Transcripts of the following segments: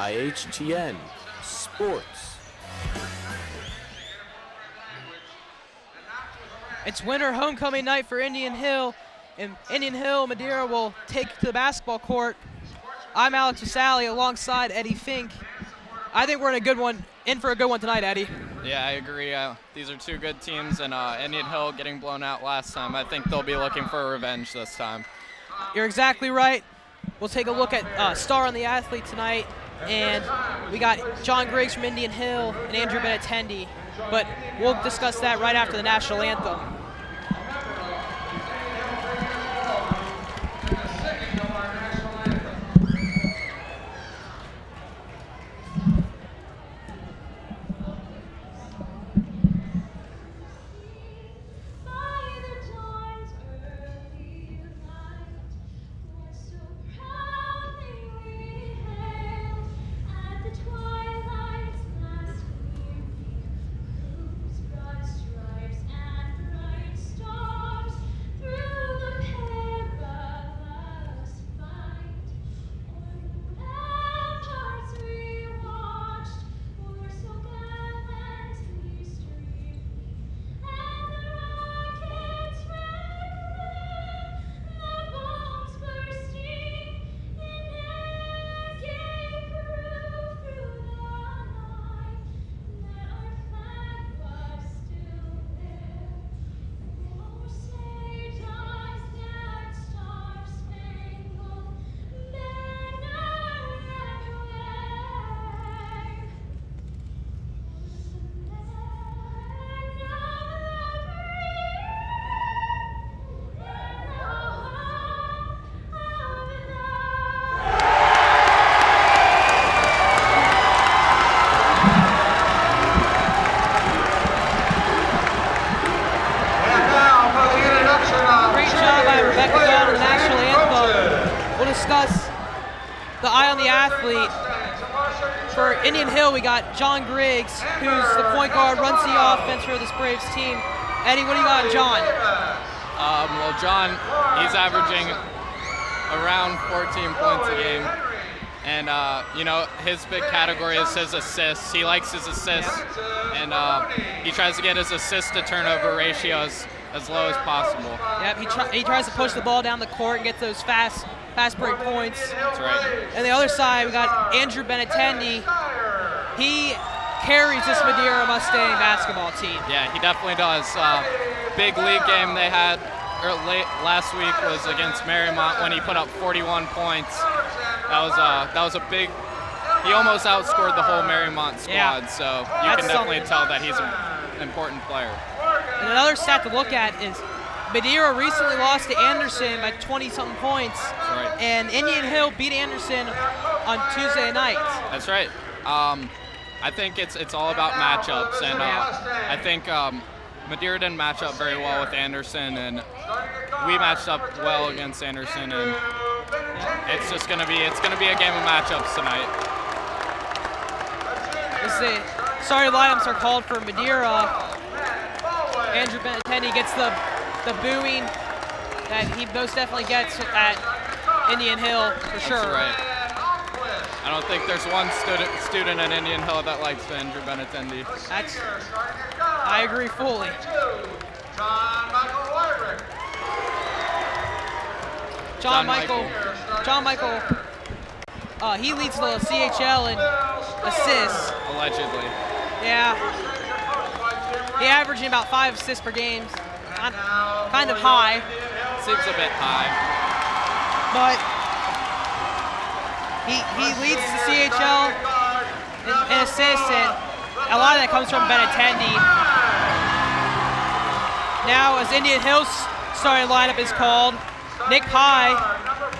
IHTN Sports. It's winter homecoming night for Indian Hill, and Indian Hill Madeira will take to the basketball court. I'm Alex Vasali alongside Eddie Fink. I think we're in for a good one tonight, Eddie. Yeah, I agree. These are two good teams, and Indian Hill getting blown out last time. I think they'll be looking for revenge this time. You're exactly right. We'll take a look at Star on the Athlete tonight, and we got John Griggs from Indian Hill and Andrew Benatendi, but we'll discuss that right after the national anthem. The Eye on the Athlete. For Indian Hill, we got John Griggs, who's the point guard, runs the offense for this Braves team. Eddie, what do you got on John? Well, John, he's averaging around 14 points a game. And, his big category is his assists. He likes his assists. And he tries to get his assist-to-turnover ratios as low as possible. Yep, he tries to push the ball down the court and get those fast break points. That's right. And the other side, we got Andrew Benatendi. He carries this Madeira Mustang basketball team. Yeah, he definitely does. Big league game they had last week was against Marymount when he put up 41 points. That was a big. He almost outscored the whole Marymount squad. Yeah, so you can definitely tell that he's an important player. And another stat to look at is Madeira recently lost to Anderson by 20-something points. That's right. And Indian Hill beat Anderson on Tuesday night. That's right. I think it's all about matchups, and I think Madeira didn't match up very well with Anderson, and we matched up well against Anderson, and it's gonna be a game of matchups tonight. The starting lineups are called for Madeira. Andrew Benatendi gets the booing that he most definitely gets at Indian Hill for sure. That's right. I don't think there's one student at Indian Hill that likes Andrew Benatendi. I agree fully. John Michael. He leads the CHL in assists. Allegedly. Yeah. He averaging about 5 assists per game. Kind of high. Seems a bit high. But he leads the CHL in assists, and a lot of that comes from Benatendi. Now, as Indian Hill's starting lineup is called, Nick Pye,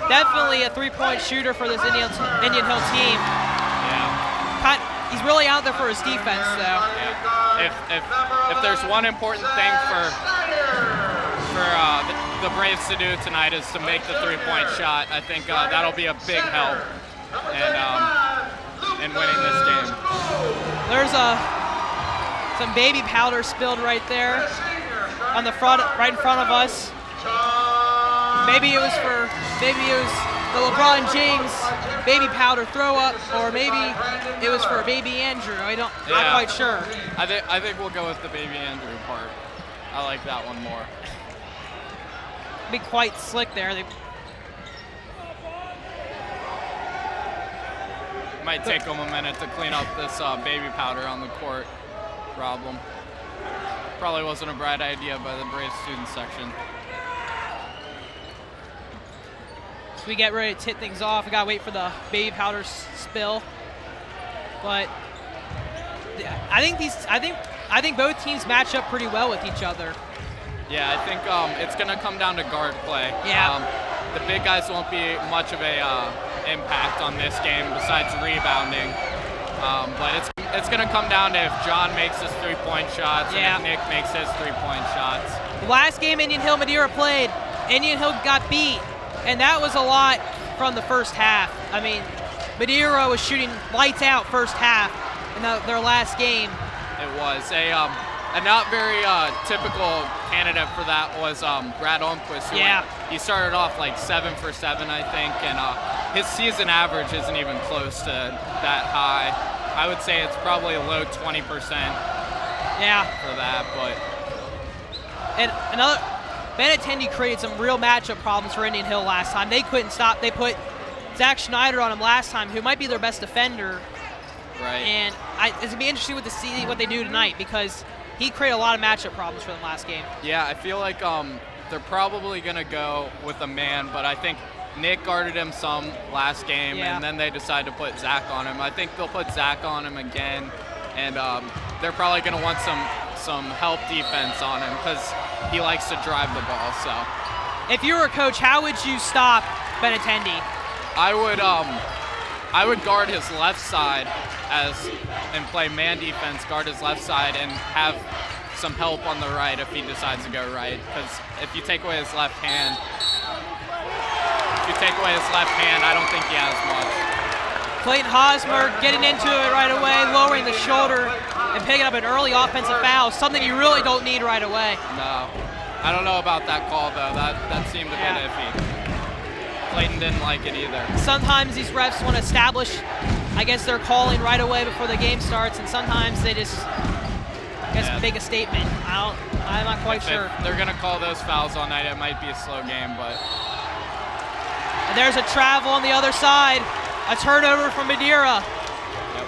definitely a three-point shooter for this Indian Hill team. Yeah. He's really out there for his defense, though. Yeah. If there's one important thing for the Braves to do tonight is to make the three-point shot, I think that'll be a big help in winning this game. There's some baby powder spilled right there on the front, right in front of us. Maybe it was the LeBron James baby powder throw up, or maybe it was for baby Andrew. Not quite sure. I think we'll go with the baby Andrew part. I like that one more. Be quite slick there. They might take them a minute to clean up this baby powder on the court problem. Probably wasn't a bright idea by the Braves student section. We get ready to tip things off. We gotta wait for the baby powder spill. But I think both teams match up pretty well with each other. Yeah, I think it's gonna come down to guard play. Yeah. The big guys won't be much of a impact on this game besides rebounding. But it's gonna come down to if John makes his 3-point shots and if Nick makes his 3-point shots. The last game Indian Hill Madeira played, Indian Hill got beat. And that was a lot from the first half. I mean, Madeira was shooting lights out first half in their last game. It was. A not very typical candidate for that was Brad Olmquist. He started off like 7 for 7, I think, and his season average isn't even close to that high. I would say it's probably a low 20% for that. And another... Benintendi created some real matchup problems for Indian Hill last time. They couldn't stop. They put Zach Schneider on him last time, who might be their best defender. Right. And it's going to be interesting to see what they do tonight because he created a lot of matchup problems for them last game. Yeah, I feel like they're probably going to go with a man, but I think Nick guarded him some last game, and then they decided to put Zach on him. I think they'll put Zach on him again, and they're probably going to want some help defense on him because he likes to drive the ball. So, if you were a coach, how would you stop Benintendi? I would guard his left side and play man defense, guard his left side, and have some help on the right if he decides to go right. Because if you take away his left hand, I don't think he has much. Clayton Hosmer getting into it right away, lowering the shoulder and picking up an early offensive foul, something you really don't need right away. No. I don't know about that call, though. That seemed a bit iffy. Clayton didn't like it either. Sometimes these refs want to establish, I guess, their calling right away before the game starts, and sometimes they just, make a statement. I'm not quite sure. If they're going to call those fouls all night, it might be a slow game, but... And there's a travel on the other side. A turnover from Madeira. Yep.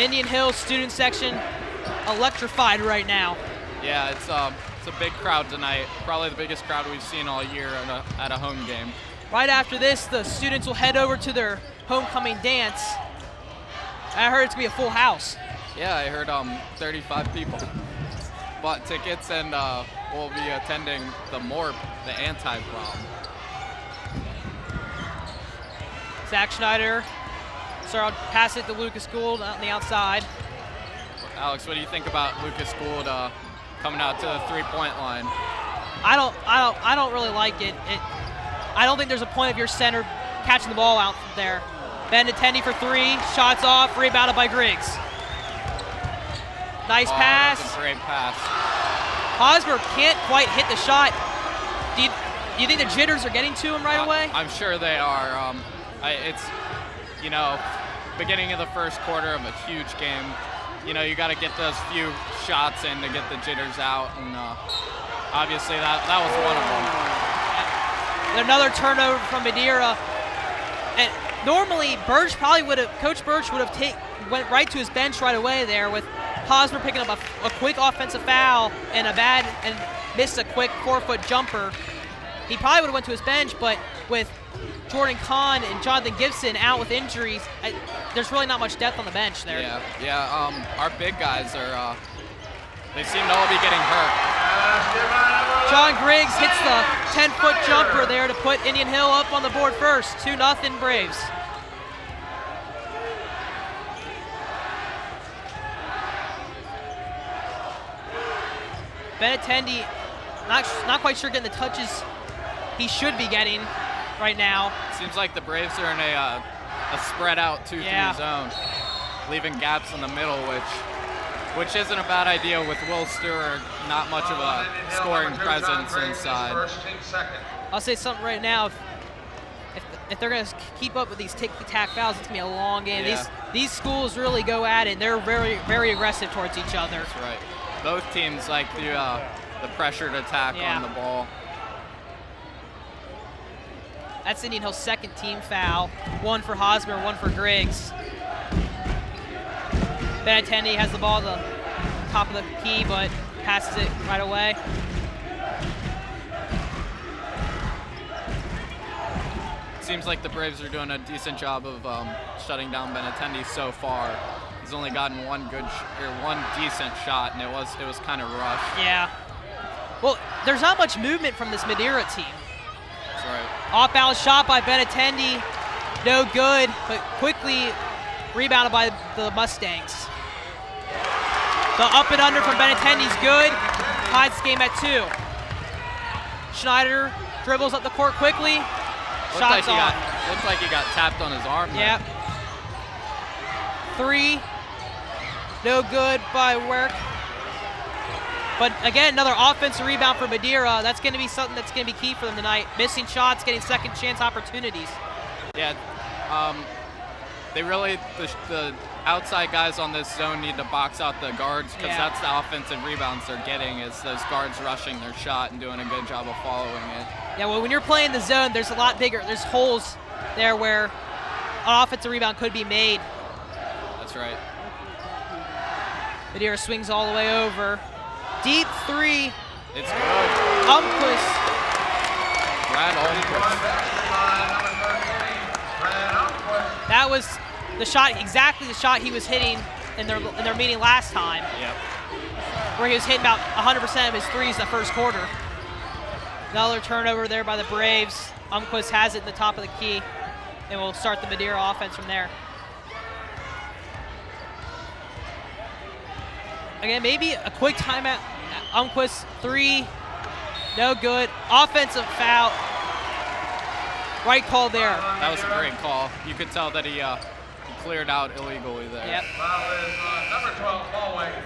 Indian Hill student section electrified right now. Yeah, it's a big crowd tonight. Probably the biggest crowd we've seen all year at a home game. Right after this, the students will head over to their homecoming dance. I heard it's going to be a full house. Yeah, I heard 35 people bought tickets and will be attending the MORP, the anti-prom. Zach Schneider. So I'll pass it to Lucas Gould on the outside. Alex, what do you think about Lucas Gould coming out to the 3-point line? I don't really like it. I don't think there's a point of your center catching the ball out there. Benintendi for 3, shots off, rebounded by Griggs. Nice pass. That's a great pass. Hosmer can't quite hit the shot. Do you think the jitters are getting to him right away? I'm sure they are. It's, beginning of the first quarter of a huge game. You got to get those few shots in to get the jitters out, and obviously that was one of them. Another turnover from Madeira. And normally Coach Birch would have went right to his bench right away there with Hosmer picking up a quick offensive foul and missed a quick 4-foot jumper. He probably would have went to his bench, but with Jordan Kahn and Jonathan Gibson out with injuries, there's really not much depth on the bench there. Yeah. Our big guys they seem to all be getting hurt. John Griggs hits the 10-foot jumper there to put Indian Hill up on the board first. 2-0 Braves. Benintendi, not quite sure getting the touches he should be getting right now. Seems like the Braves are in a spread out 2-3 zone, leaving gaps in the middle, which isn't a bad idea with Will Stewart, not much of a scoring presence inside. I'll say something right now. If they're going to keep up with these tick-tack fouls, it's going to be a long game. Yeah. These schools really go at it. They're very, very aggressive towards each other. That's right. Both teams like the pressured attack on the ball. That's Indian Hill's second team foul. One for Hosmer, one for Griggs. Benintendi has the ball at the top of the key, but passes it right away. Seems like the Braves are doing a decent job of shutting down Benintendi so far. He's only gotten one decent shot, and it was kind of rushed. Yeah. Well, there's not much movement from this Madeira team. That's right. Off-balance shot by Benintendi, no good, but quickly rebounded by the Mustangs. The up and under from Benintendi's good. Ties this game at 2. Schneider dribbles up the court quickly. Shots off. Looks like he got tapped on his arm. Yep. 3. No good by Werk. But again, another offensive rebound for Madeira. That's going to be something that's going to be key for them tonight. Missing shots, getting second chance opportunities. Yeah. They really, the outside guys on this zone need to box out the guards, because that's the offensive rebounds they're getting, is those guards rushing their shot and doing a good job of following it. Yeah, well, when you're playing the zone, there's a lot bigger. There's holes there where an offensive rebound could be made. That's right. Madeira swings all the way over. Deep 3. It's good. Umquist. Brad Umquist. That was the shot, exactly the shot he was hitting in their meeting last time. Yep. Where he was hitting about 100% of his threes in the first quarter. Another turnover there by the Braves. Umquist has it in the top of the key, and we'll start the Madeira offense from there. Again, maybe a quick timeout. Umquist 3, no good. Offensive foul. Right call there. That was a great call. You could tell that he cleared out illegally there. Yep.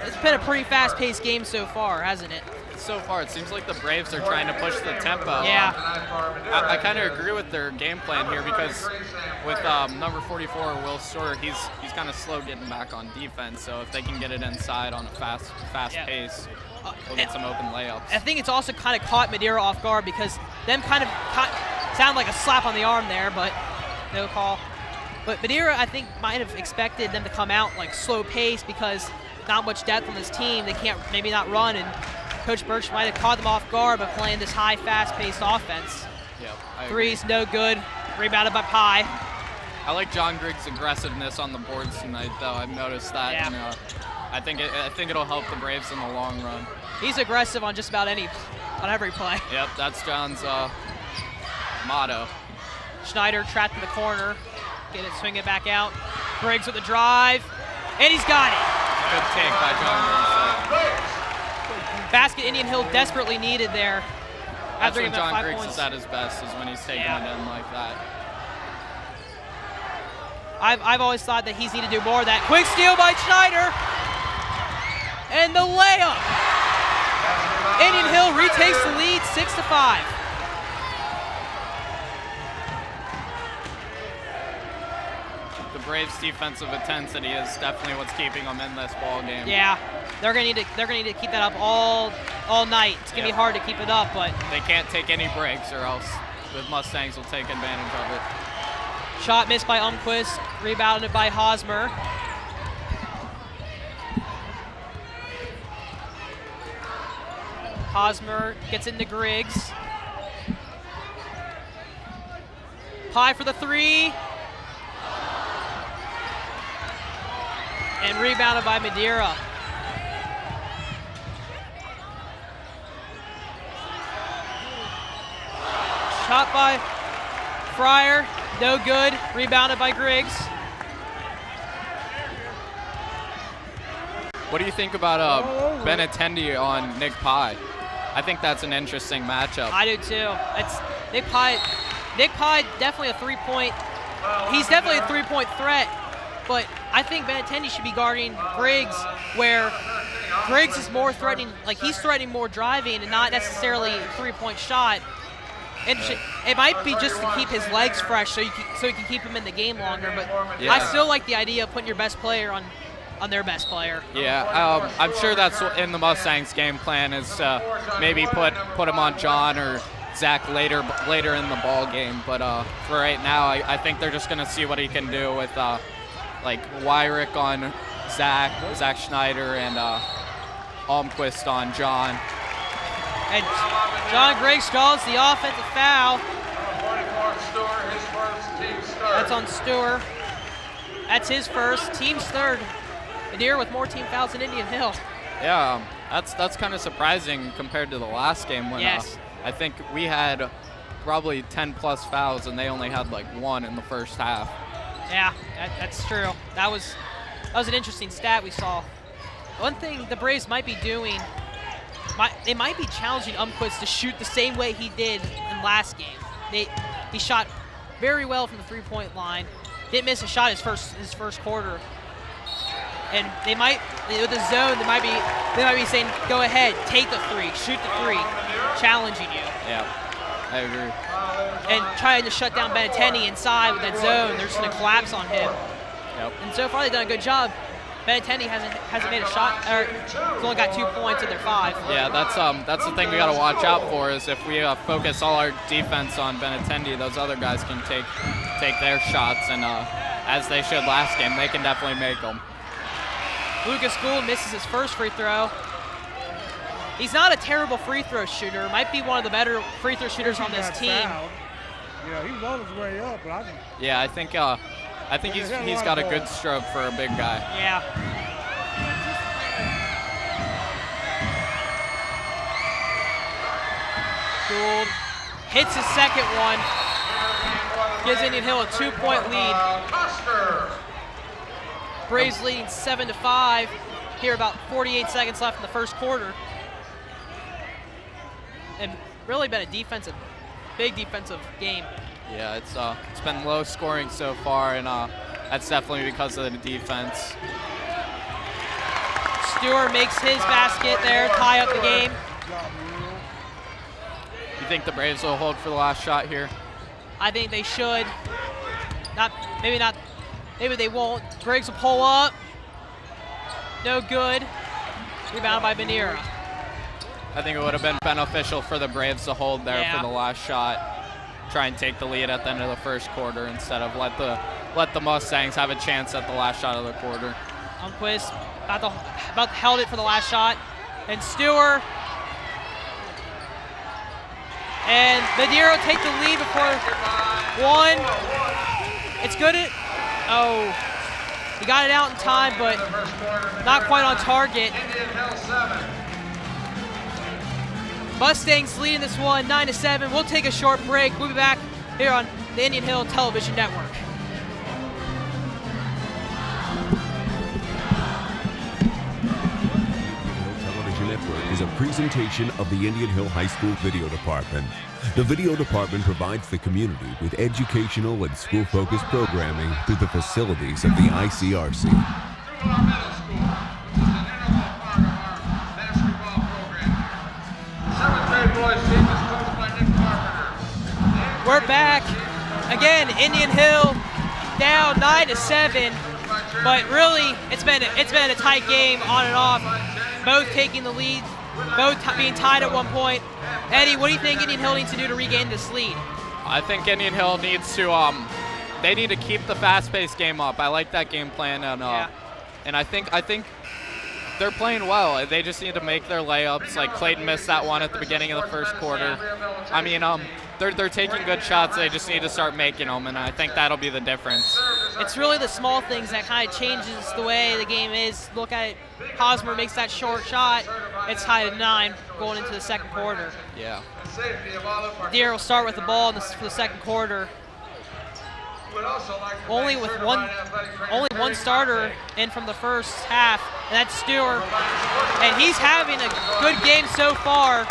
It's been a pretty fast-paced game so far, hasn't it? So far, it seems like the Braves are trying to push the tempo. Yeah. I kind of agree with their game plan here, because with number 44, Will Stewart, he's kind of slow getting back on defense. So if they can get it inside on a fast pace, we'll get some open layups. I think it's also kind of caught Madeira off guard, because them kind of sound like a slap on the arm there, but no call. But Madeira, I think, might have expected them to come out like slow pace, because not much depth on this team. They can't maybe not run, and Coach Birch might have caught them off guard by playing this high, fast-paced offense. Yep. Threes, no good. Rebounded by Pye. I like John Griggs' aggressiveness on the boards tonight, though. I've noticed that. Yeah. And, I think it'll help the Braves in the long run. He's aggressive on just about on every play. Yep, that's John's motto. Schneider trapped in the corner. Swing it back out. Griggs with the drive, and he's got it. Good take by John Griggs. Basket Indian Hill desperately needed there. That's when John Griggs is at his best, is when he's taking it in like that. I've always thought that he's needed to do more of that. Quick steal by Schneider, and the layup. Indian Hill retakes the lead, 6-5. Braves' defensive intensity is definitely what's keeping them in this ball game. Yeah, they're gonna need to keep that up all night. It's gonna be hard to keep it up, but they can't take any breaks, or else the Mustangs will take advantage of it. Shot missed by Umquist, rebounded by Hosmer. Hosmer gets into Griggs. Pye for the 3. And rebounded by Madeira. Shot by Fryer, no good. Rebounded by Griggs. What do you think about Benintendi on Nick Pye? I think that's an interesting matchup. I do too. It's Nick Pye. Nick Pye definitely a three-point. He's definitely a three-point threat. But I think Benintendi should be guarding Griggs, where Griggs is more threatening, like he's threatening more driving and not necessarily a three-point shot. And it might be just to keep his legs fresh so you can keep him in the game longer. But Yeah. I still like the idea of putting your best player on their best player. Yeah, I'm sure that's in the Mustangs' game plan is maybe put him on John or Zach later in the ball game. But for right now, I think they're just going to see what he can do with like Wyrick on Zach Schneider, and Almquist on John. And John Griggs calls the offensive foul. That's on Stewart. That's his first, team's third. Madeira with more team fouls than Indian Hill. Yeah, that's kind of surprising compared to the last game when Yes. I think we had probably 10 plus fouls and they only had like 1 in the first half. Yeah, that's true. That was an interesting stat we saw. One thing the Braves might be doing, they might be challenging Umquist to shoot the same way he did in last game. He shot very well from the three-point line. Didn't miss a shot his first quarter. And they might, with the zone, they might be saying, go ahead, take the three, shoot the three, challenging you. Yeah, I agree. And trying to shut down Benintendi inside with that zone. They're just going to collapse on him. Yep. And so far they've done a good job. Benintendi hasn't made a shot, or he's only got 2 points in their 5. Yeah, that's the thing we got to watch out for is if we focus all our defense on Benintendi, those other guys can take their shots, and as they showed last game, they can definitely make them. Lucas Gould misses his first free throw. He's not a terrible free throw shooter. Might be one of the better free throw shooters on this team. Yeah, he's on his way up, but Yeah, I think he's got a good stroke for a big guy. Yeah. Gould hits his second one. Gives Indian Hill a 2-point lead. Braves leading 7-5. Here about 48 seconds left in the first quarter. And really been a big defensive game. Yeah, it's been low scoring so far, and that's definitely because of the defense. Stewart makes his basket there, tie up the game. You think the Braves will hold for the last shot here? I think they should. Maybe they won't. Griggs will pull up. No good. Rebounded by Madeira. I think it would have been beneficial for the Braves to hold there for the last shot. Try and take the lead at the end of the first quarter instead of let the Mustangs have a chance at the last shot of the quarter. Umquist about held it for the last shot. And Stewart. And Madeira take the lead before one. It's good. He got it out in time, but not quite on target. Mustangs leading this one 9-7. We'll take a short break. We'll be back here on the Indian Hill Television Network. Television Network is a presentation of the Indian Hill High School Video Department. The Video Department provides the community with educational and school-focused programming through the facilities of the ICRC. We're back. Again, Indian Hill down 9-7, but really it's been a tight game on and off. Both taking the lead, both being tied at one point. Eddie, what do you think Indian Hill needs to do to regain this lead? I think Indian Hill needs to they need to keep the fast-paced game up. I like that game plan, and I think they're playing well. They just need to make their layups. Like Clayton missed that one at the beginning of the first quarter. I mean, they're taking good shots. They just need to start making them, and I think that'll be the difference. It's really the small things that kind of changes the way the game is. Look at it. Hosmer makes that short shot. It's tied at 9 going into the second quarter. Yeah. Deere will start with the ball for the second quarter. Only one starter in from the first half, and that's Stewart. And he's having a good game so far.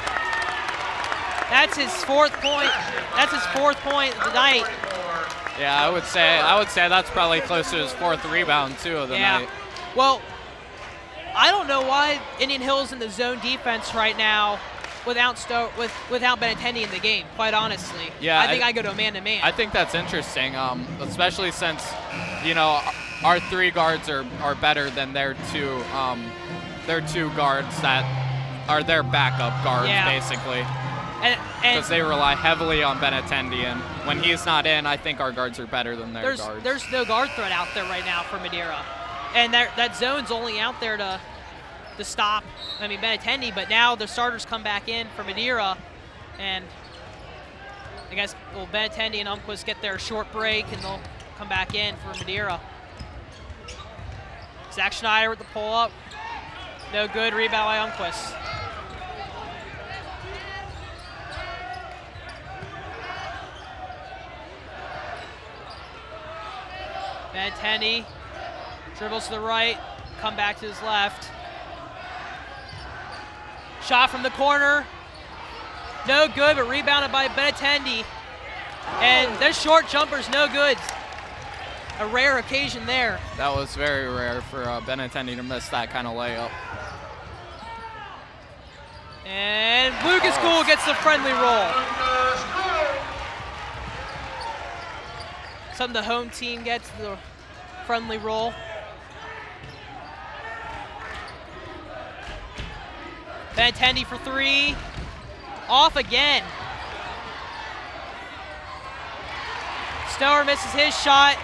That's his fourth point. That's his fourth point of the night. Yeah, I would say that's probably close to his fourth rebound too of the night. Well, I don't know why Indian Hill's in the zone defense right now. without Benintendi in the game, quite honestly. Yeah, I think I go to a man-to-man. I think that's interesting, especially since, you know, our 3 guards are better than their two guards that are their backup guards, basically. Because they rely heavily on Benintendi, and when he's not in, I think our guards are better than their guards. There's no guard threat out there right now for Madeira. And that zone's only out there to stop, Benintendi, but now the starters come back in for Madeira, and I guess Benintendi and Umquist get their short break, and they'll come back in for Madeira. Zach Schneider with the pull-up. No good, rebound by Umquist. Benintendi dribbles to the right, come back to his left. Shot from the corner, no good, but rebounded by Benintendi. And this short jumper's no good. A rare occasion there. That was very rare for Benintendi to miss that kind of layup. And Lucas Gould gets the friendly roll. Something the home team gets, the friendly roll. Benintendi for 3. Off again. Stower misses his shot.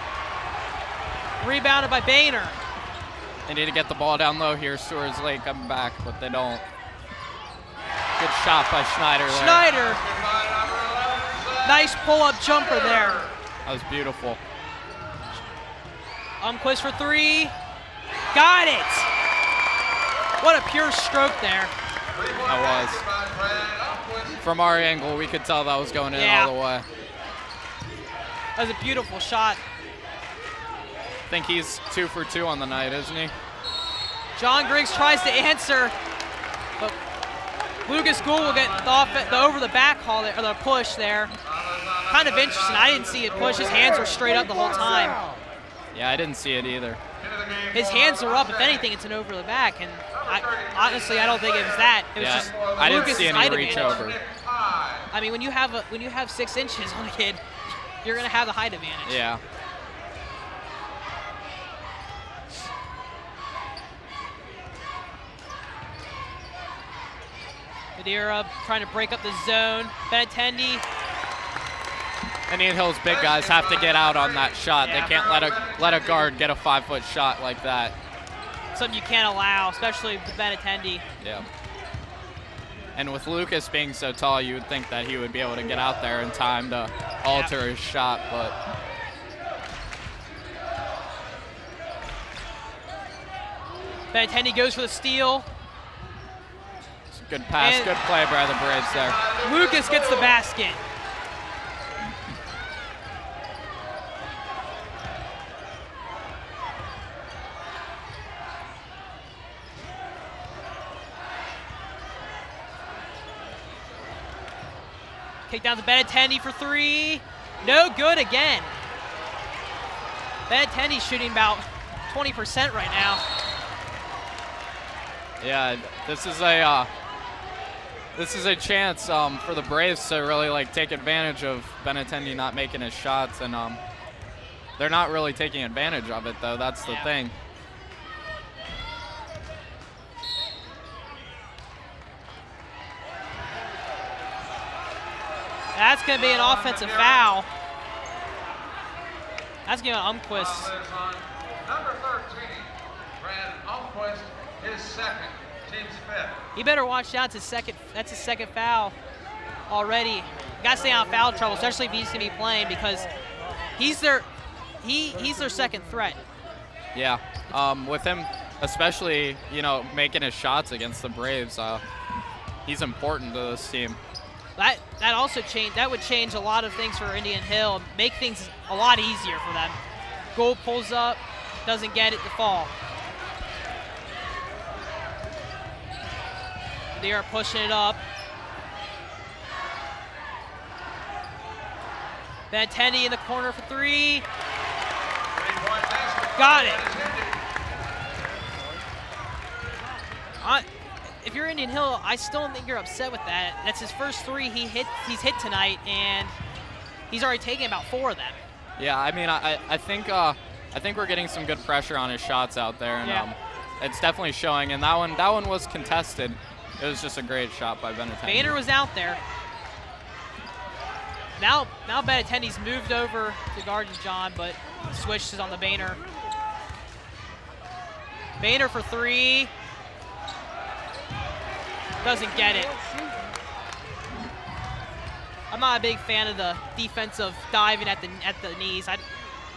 Rebounded by Boehner. They need to get the ball down low here. Stewart's Lake coming back, but they don't. Good shot by Schneider there. Schneider. Nice pull-up jumper there. That was beautiful. Umquist for 3. Got it. What a pure stroke there. That was. From our angle, we could tell that was going in all the way. That was a beautiful shot. I think he's 2 for 2 on the night, isn't he? John Griggs tries to answer, but Lucas Gould will get the over the back call there, or the push there. Kind of interesting. I didn't see it push. His hands were straight up the whole time. Yeah, I didn't see it either. His hands are up. If anything, it's an over the back, and honestly, I don't think it was that. It was just I didn't see any reach over. I mean, when you have 6 inches on a kid, you're gonna have the height advantage. Yeah. Madeira trying to break up the zone. Benintendi. Indian Hill's big guys have to get out on that shot. Yeah. They can't let a guard get a 5-foot shot like that. Something you can't allow, especially with Benintendi. Yeah. And with Lucas being so tall, you would think that he would be able to get out there in time to alter his shot, but Benintendi goes for the steal. it's a good pass, And good play by the Braves there. Lucas gets the basket. Kick down to Benintendi for 3. No good again. Benintendi's shooting about 20% right now. Yeah, this is a chance for the Braves to really take advantage of Benintendi not making his shots, and they're not really taking advantage of it though. That's the thing. That's going to be an offensive foul. That's going to be Umquist. Number 13, Brad Umquist, his second, team's 5th. He better watch out. That's his second foul already. Got to stay out of foul trouble, especially if he's going to be playing, because he's their second threat. Yeah, with him, especially making his shots against the Braves, he's important to this team. That also would change a lot of things for Indian Hill, make things a lot easier for them. Gould pulls up, doesn't get it to fall. They are pushing it up. Benintendi in the corner for 3. Got it. if you're Indian Hill, I still don't think you're upset with that. That's his first 3 he's hit tonight, and he's already taken about 4 of them. Yeah, I mean, I think we're getting some good pressure on his shots out there, and it's definitely showing. And that one was contested. It was just a great shot by Benintendi. Boehner was out there. Now Benintendi's moved over to guard John, but switches on the Boehner. Boehner for 3. Doesn't get it. I'm not a big fan of the defensive diving at the knees.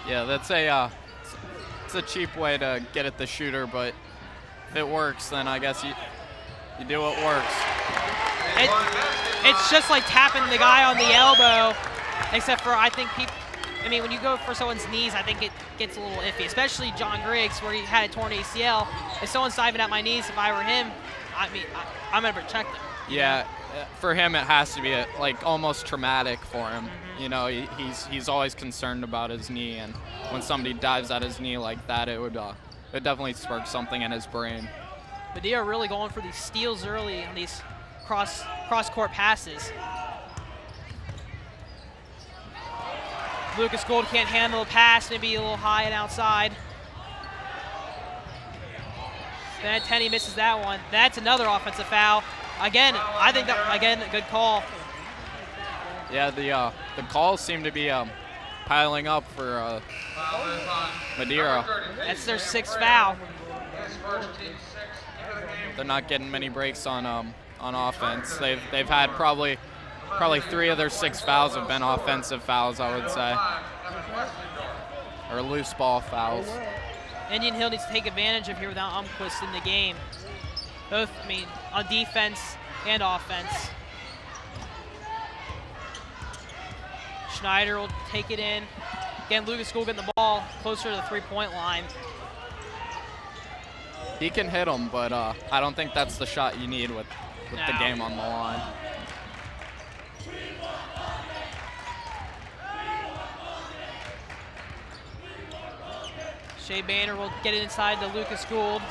Yeah, that's it's a cheap way to get at the shooter, but if it works, then I guess you do what works. It's just like tapping the guy on the elbow, except for I think when you go for someone's knees, I think it gets a little iffy, especially John Griggs, where he had a torn ACL. If someone's diving at my knees, if I were him, I'm going to protect him. Yeah, for him it has to be like almost traumatic for him. You know, he's always concerned about his knee, and when somebody dives at his knee like that, it would definitely spark something in his brain. Madeira really going for these steals early on these cross-court passes. Lucas Gould can't handle the pass, maybe a little high and outside. Benintendi misses that one. That's another offensive foul. Again, I think that, a good call. Yeah, the calls seem to be piling up for Madeira. That's their 6th foul. They're not getting many breaks on offense. They've had probably 3 of their 6 fouls have been offensive fouls, I would say, or loose ball fouls. Indian Hill needs to take advantage of here without Umquist in the game. Both, on defense and offense. Schneider will take it in. Again, Lucas Gould getting the ball closer to the 3-point line. He can hit them, but I don't think that's the shot you need with the game on the line. Shea Boehner will get it inside to Lucas Gould.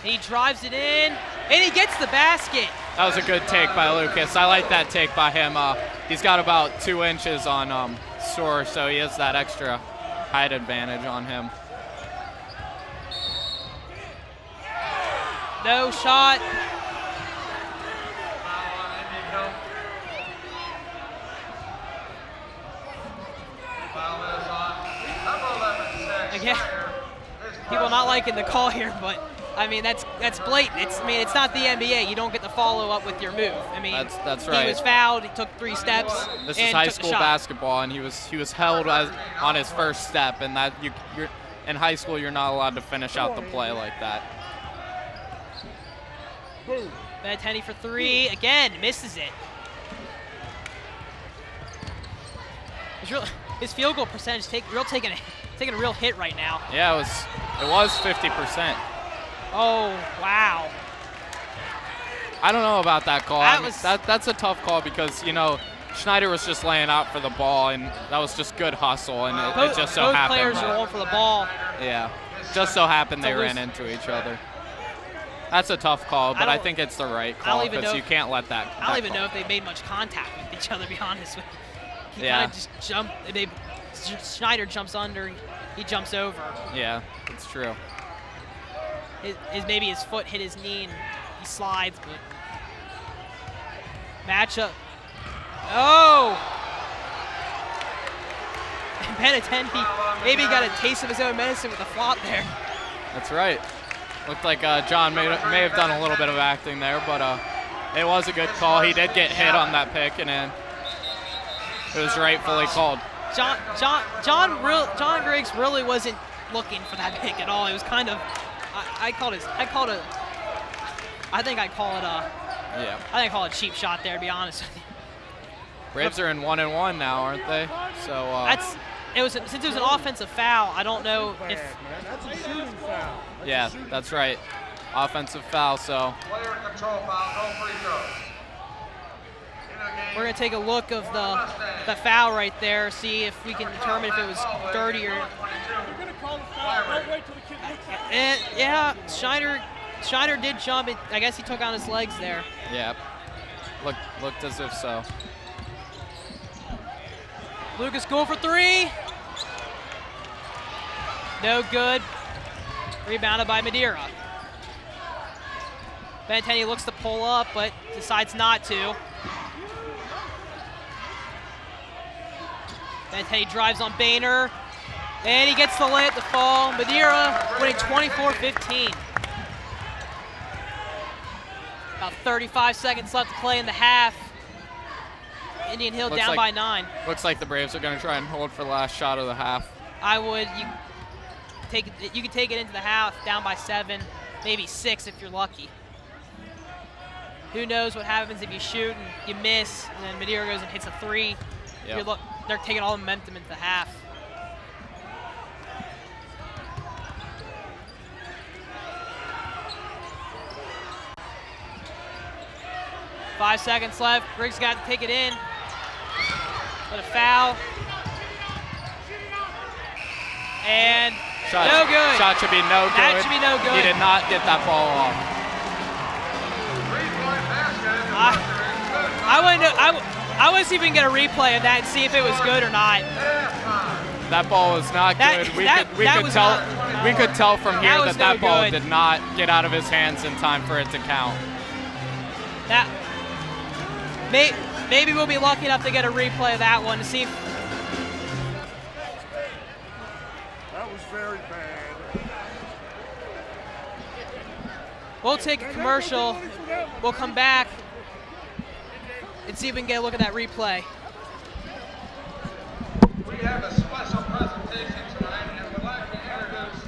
He drives it in, and he gets the basket. That was a good take by Lucas. I like that take by him. He's got about 2 inches on Soar, so he has that extra height advantage on him. No shot. Again, people not liking the call here, but that's blatant. It's not the NBA. You don't get to follow up with your move. That's right. He was fouled. He took 3 steps. This is high school basketball, and he was held on his first step, and that you're in high school you're not allowed to finish out the play like that. Benintendi for 3. Again, misses it. His field goal percentage taking a real hit right now. Yeah, it was 50%. Oh, wow. I don't know about that call. That's a tough call because, Schneider was just laying out for the ball, and that was just good hustle, and it just so happened. Both players are going for the ball. Yeah, just so happened they ran into each other. That's a tough call, but I think it's the right call because you can't let that. I don't even know if they made much contact with each other, to be honest with you. He kind of just jumped. Schneider jumps under, he jumps over. Yeah, it's true. Maybe his foot hit his knee and he slides, but matchup. Oh! Benintendi maybe got a taste of his own medicine with the flop there. That's right. Looked like John may have done a little bit of acting there, but it was a good call. He did get hit on that pick, and then it was rightfully called. John Griggs really wasn't looking for that pick at all. It was kind of, I think I call it a cheap shot there, to be honest with you. Braves are in 1-1 now, aren't they? So since it was an offensive foul, I don't know if That's a shooting foul. That's right. Offensive foul, so. Player control foul, no free throws. We're going to take a look of the foul right there, see if we can determine if it was dirty or. You're going to call the foul. Don't wait till the kid looks at it. Yeah, Schneider Schneider did jump. I guess he took on his legs there. Yeah. Looked as if so. Lucas going for 3. No good. Rebounded by Madeira. Benintendi looks to pull up, but decides not to. Benintendi drives on Boehner, and he gets the lay at the fall. Madeira winning 24-15. About 35 seconds left to play in the half. Indian Hill down by 9. Looks like the Braves are going to try and hold for the last shot of the half. I would. You can take it into the half, down by 7, maybe 6 if you're lucky. Who knows what happens if you shoot and you miss, and then Madeira goes and hits a 3. Yep. They're taking all the momentum into the half. Five seconds left. Griggs got to take it in. But a foul. And no good. Shot should be no good. That should be no good. He did not get that ball off. I wasn't even going to replay of that and see if it was good or not. That ball was not good. We could tell from here that ball did not get out of his hands in time for it to count. Maybe we'll be lucky enough to get a replay of that one to see if. That was very bad. We'll take a commercial. We'll come back and see if we can get a look at that replay. We have a special presentation tonight, and we'd like to introduce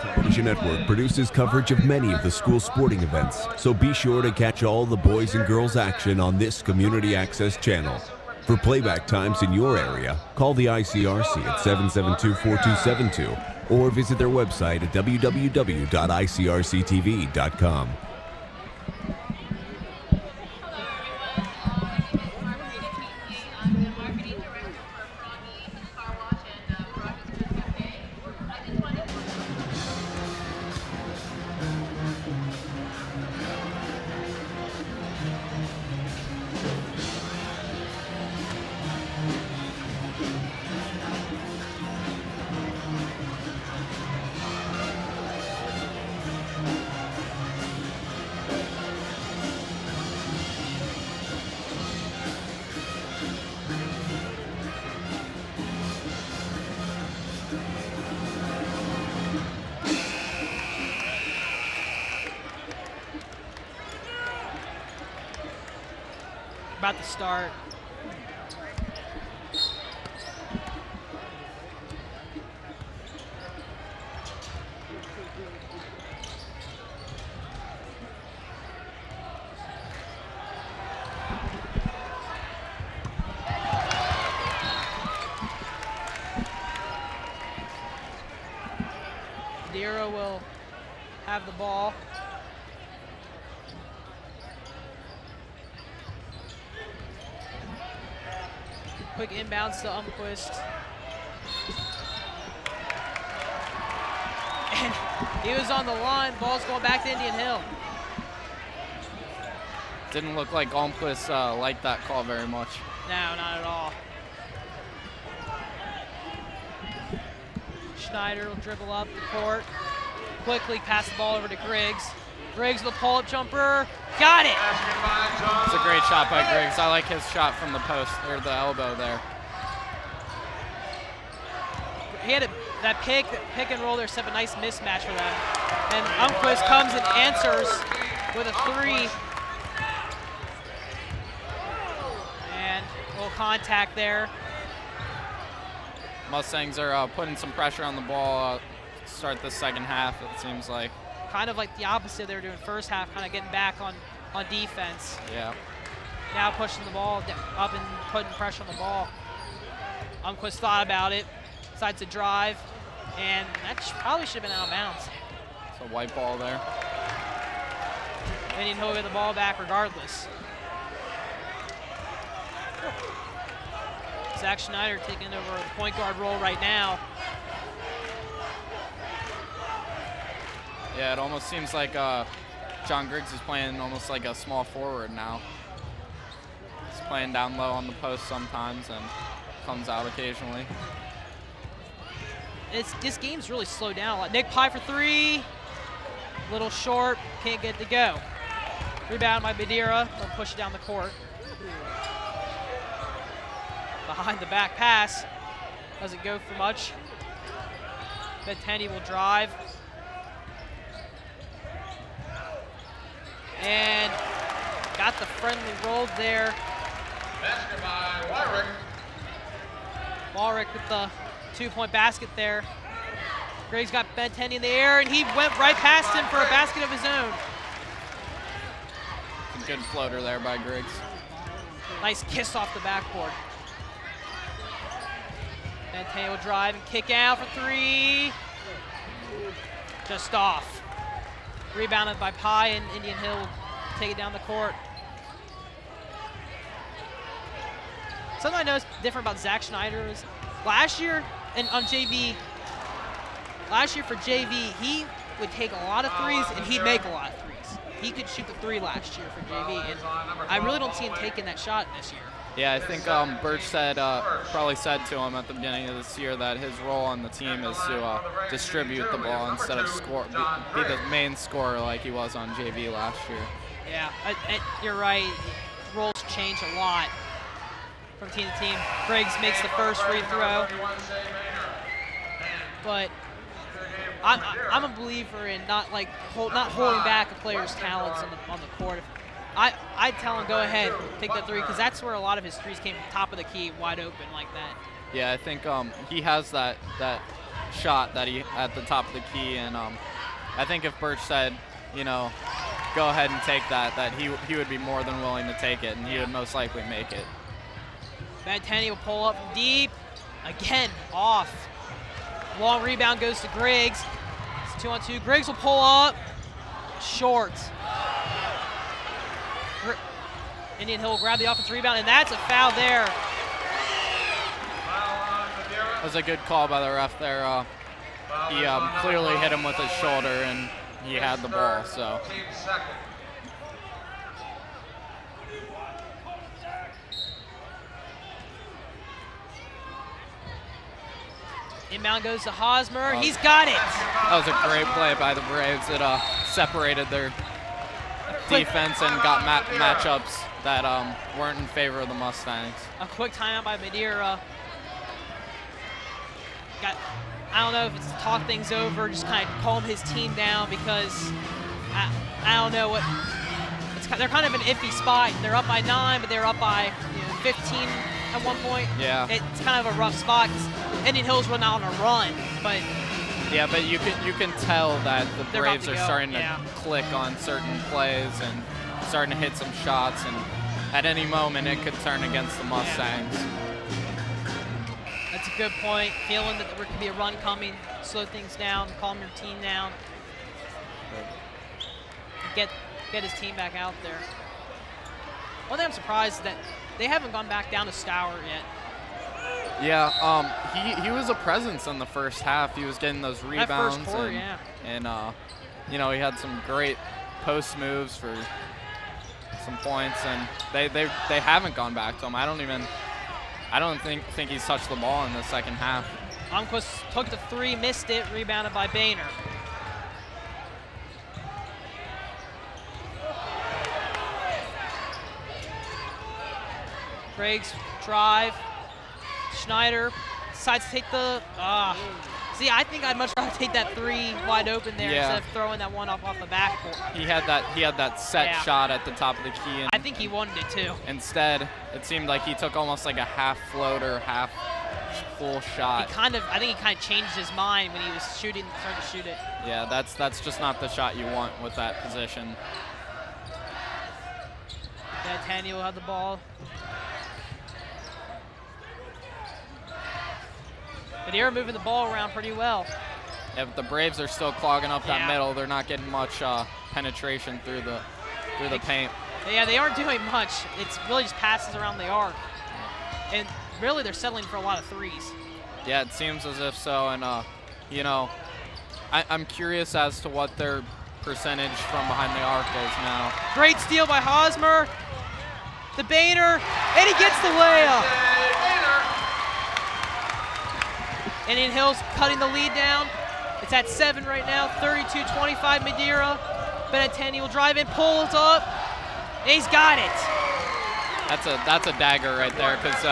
Television Network produces coverage of many of the school sporting events, so be sure to catch all the boys and girls action on this community access channel. For playback times in your area, call the ICRC at 772-4272 or visit their website at www.icrctv.com. About to start. Madeira will have the ball. Quick inbounds to Umquist. And he was on the line. Ball's going back to Indian Hill. Didn't look like Almquist liked that call very much. No, not at all. Schneider will dribble up the court. Quickly pass the ball over to Griggs. Griggs with a pull-up jumper. Got it! It's a great shot by Griggs. I like his shot from the post, or the elbow there. He had that pick and roll there set up a nice mismatch for them. And Umquist comes and answers with a 3. And a little contact there. Mustangs are putting some pressure on the ball to start the second half, it seems like. Kind of like the opposite they were doing first half, kind of getting back on defense. Yeah. Now pushing the ball up and putting pressure on the ball. Umquist thought about it, decides to drive, and that probably should have been out of bounds. It's a white ball there. Indian Hill will get the ball back regardless. Zach Schneider taking over the point guard role right now. Yeah, it almost seems like John Griggs is playing almost like a small forward now. He's playing down low on the post sometimes and comes out occasionally. This game's really slowed down a lot. Nick Pye for 3. Little short, can't get it to go. Rebound by Madeira, they'll push it down the court. Behind the back pass, doesn't go for much. Bettany will drive. And got the friendly roll there. Basket by Wyrick. Walrick with the 2-point basket there. Griggs got Bettany in the air, and he went right past him for a basket of his own. Good floater there by Griggs. Nice kiss off the backboard. Bettany will drive and kick out for 3. Just off. Rebounded by Pye, and Indian Hill will take it down the court. Something I noticed different about Zach Schneider is last year and on JV, for JV, he would take a lot of threes and he'd make a lot of threes. He could shoot the 3 last year for JV, and I really don't see him taking that shot this year. Yeah, I think Birch probably said to him at the beginning of this year that his role on the team is to distribute the ball instead of be the main scorer like he was on JV last year. Yeah, you're right. Roles change a lot from team to team. Griggs makes the first free throw, but I'm a believer in not holding back a player's talents on the court. I'd tell him, go ahead, take that 3, because that's where a lot of his threes came from, top of the key, wide open like that. Yeah, I think he has that shot that he at the top of the key, and I think if Birch said, go ahead and take that he would be more than willing to take it, and he would most likely make it. Bettany will pull up from deep, again off. Long rebound goes to Griggs. It's 2-on-2. Griggs will pull up, short. Indian Hill will grab the offensive rebound, and that's a foul there. That was a good call by the ref there. He clearly hit him with his shoulder, and he had the ball. So. Inbound goes to Hosmer. He's got it. That was a great play by the Braves. It separated their defense and got matchups that weren't in favor of the Mustangs. A quick timeout by Madeira. I don't know if it's to talk things over, just kind of calm his team down, because I don't know what. They're kind of in an iffy spot. They're up by 9, but they're up by 15 at one point. Yeah. It's kind of a rough spot because Indian Hill's run out on a run, but. Yeah, but you can tell that the Braves are starting to yeah. click on certain plays and starting to hit some shots, and at any moment it could turn against the Mustangs. Yeah. That's a good point. Feeling that there could be a run coming, slow things down, calm your team down. Get his team back out there. One thing I'm surprised is that they haven't gone back down to Stour yet. Yeah, he was a presence in the first half. He was getting those rebounds, that first quarter, and he had some great post moves for some points, and they haven't gone back to him. I don't think he's touched the ball in the second half. Almquist took the 3, missed it, rebounded by Boehner. Griggs drive. Schneider decides to take the. See, I think I'd much rather take that 3 wide open there instead of throwing that one off the backboard. He had that set shot at the top of the key. And I think he wanted it too. Instead, it seemed like he took almost like a half floater, half full shot. I think he kind of changed his mind when he was starting to shoot it. Yeah, that's just not the shot you want with that position. Bettany will have the ball. Madeira moving the ball around pretty well. Yeah, but the Braves are still clogging up that middle. They're not getting much penetration through the paint. Yeah, they aren't doing much. It's really just passes around the arc. And really, they're settling for a lot of threes. Yeah, it seems as if so. And, I'm curious as to what their percentage from behind the arc is now. Great steal by Hosmer. The Boehner, and he gets the layup. Indian Hill's cutting the lead down. It's at 7 right now, 32-25 Madeira. Benintendi will drive in, pulls up, and he's got it. That's a dagger right there, because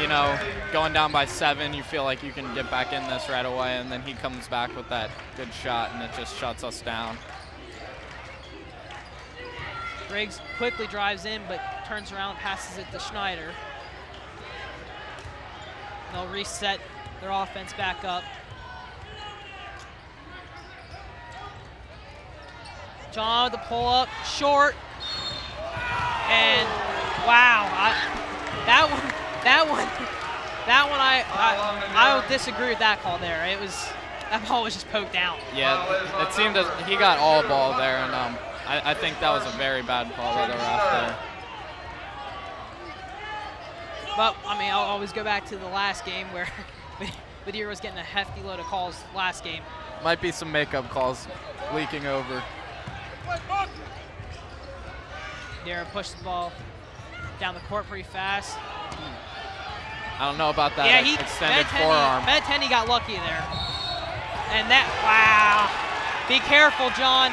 you know, going down by 7, you feel like you can get back in this right away, and then he comes back with that good shot, and it just shuts us down. Briggs quickly drives in, but turns around, passes it to Schneider. They'll reset their offense back up. John with the pull-up, short, and wow, I will disagree with that call there. That ball was just poked out. Yeah, it seemed that he got all ball there, and I think that was a very bad call by the ref there. But I mean, I'll always go back to the last game where Madeira was getting a hefty load of calls last game. Might be some makeup calls leaking over. Madeira pushed the ball down the court pretty fast. I don't know about that extended Benintendi, forearm. Benintendi got lucky there. And that, wow. Be careful, John.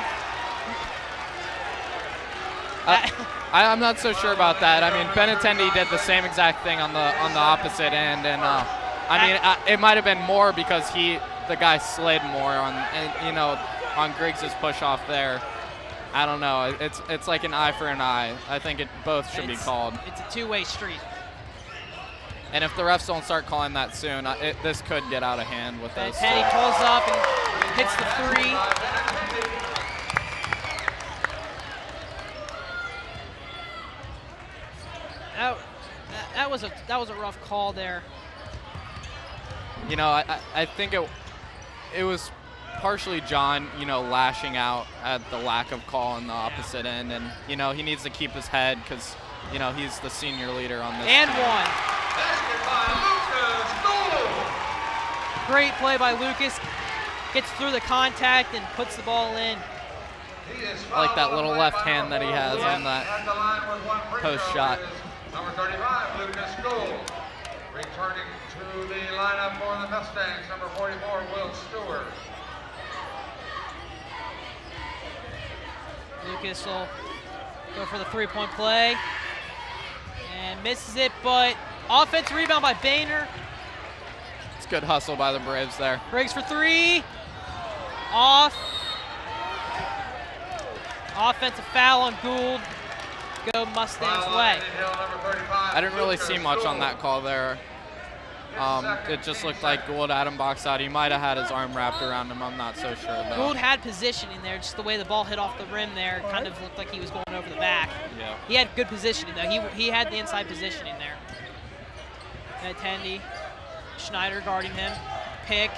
I'm not so sure about that. I mean, Benintendi did the same exact thing on the opposite end, and I mean, it might have been more because the guy slid more on Griggs' push off there. I don't know. It's like an eye for an eye. I think both should be called. It's a two-way street. And if the refs don't start calling that soon, this could get out of hand with those. Benintendi pulls up and hits the 3. That was a rough call there. You know, I think it was partially John, you know, lashing out at the lack of call on the opposite end, and you know he needs to keep his head because you know he's the senior leader on this. And team. one. Great play by Lucas. Gets through the contact and puts the ball in. I like that little left hand that he has on that post shot. Number 35, Lucas Gould. Returning to the lineup for the Mustangs, number 44, Will Stewart. Lucas will go for the three-point play and misses it, but offensive rebound by Boehner. It's good hustle by the Braves there. Briggs for 3. Off. Offensive foul on Gould. Go Mustangs' way. I didn't really see much on that call there. It just looked like Gould had him box out. He might have had his arm wrapped around him. I'm not so sure, though. Gould had positioning there. Just the way the ball hit off the rim there kind of looked like he was going over the back. Yeah. He had good positioning, though. He had the inside positioning there. Benintendi, Schneider guarding him. Pick.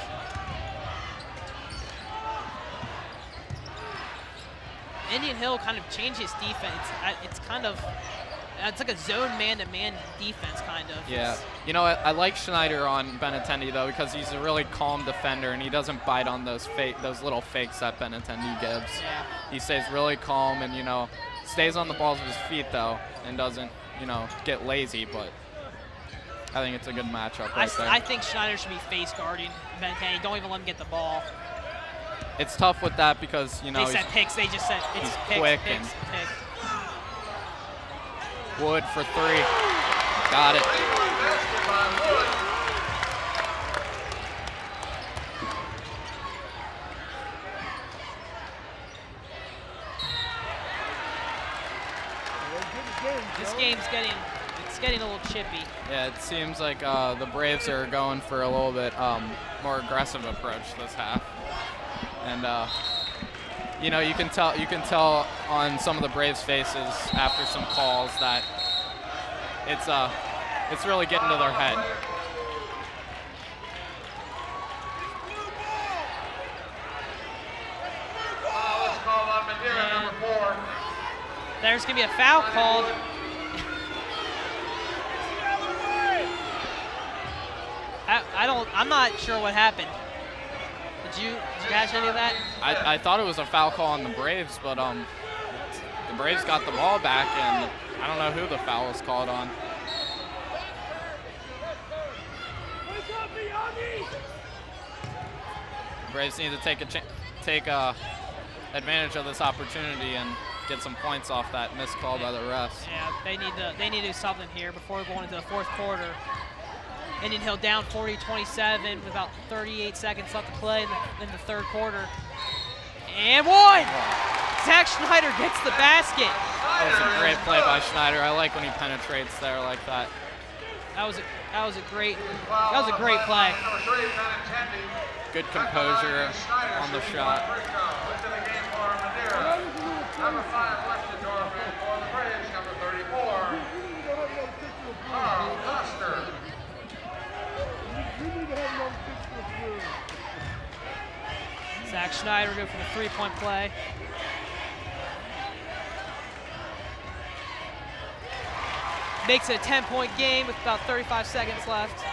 Indian Hill kind of changed his defense. It's like a zone man-to-man defense, kind of. Yeah. You know, I like Schneider on Benintendi, though, because he's a really calm defender, and he doesn't bite on those little fakes that Benintendi gives. Yeah. He stays really calm and, you know, stays on the balls of his feet, though, and doesn't, you know, get lazy. But I think it's a good matchup right there. I think Schneider should be face guarding Benintendi. Don't even let him get the ball. It's tough with that because, you know, they said picks. They just said it's he's picks, quick picks, and picks. Wood for 3. Got it. This game's getting a little chippy. Yeah, it seems like the Braves are going for a little bit more aggressive approach this half, and you know, you can tell on some of the Braves' faces after some calls that it's really getting to their head. Let's call on Madeira, number 4. There's gonna be a foul called. I'm not sure what happened. Did you catch any of that? I thought it was a foul call on the Braves, but the Braves got the ball back, and I don't know who the foul was called on. Braves need to take advantage of this opportunity and get some points off that missed call by the refs. Yeah, they need to do something here before going into the fourth quarter. Indian Hill down 40-27 with about 38 seconds left to play in the third quarter. And one! Zach Schneider gets the basket. That was a great play by Schneider. I like when he penetrates there like that. That was a great play. Good composure on the shot. Number 5, Westendorf, and for the Braves, number 34, Carl Coster. Zach Schneider go for the three-point play. Makes it a 10-point game with about 35 seconds left.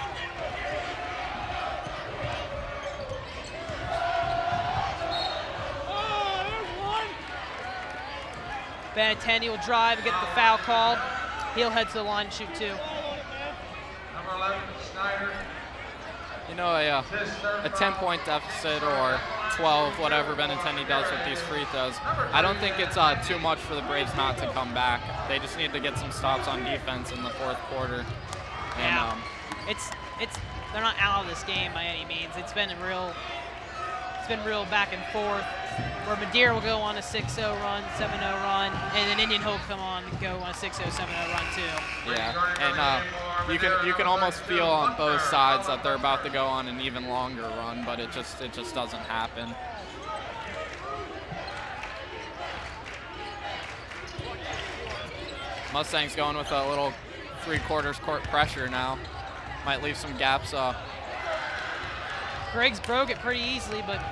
Benintendi will drive and get the foul called. He'll head to the line and shoot two. Number 11, Schneider. You know, a 10-point deficit or 12, whatever Benintendi does with these free throws, I don't think it's too much for the Braves not to come back. They just need to get some stops on defense in the fourth quarter. And, yeah, they're not out of this game by any means. It's been real back and forth, where Madeira will go on a 6-0 run, 7-0 run, and then Indian Hill will come on and go on a 6-0, 7-0 run too. Yeah, and you can almost feel on both sides that they're about to go on an even longer run, but it just doesn't happen. Mustangs going with a little three-quarters court pressure now. Might leave some gaps. Griggs broke it pretty easily, but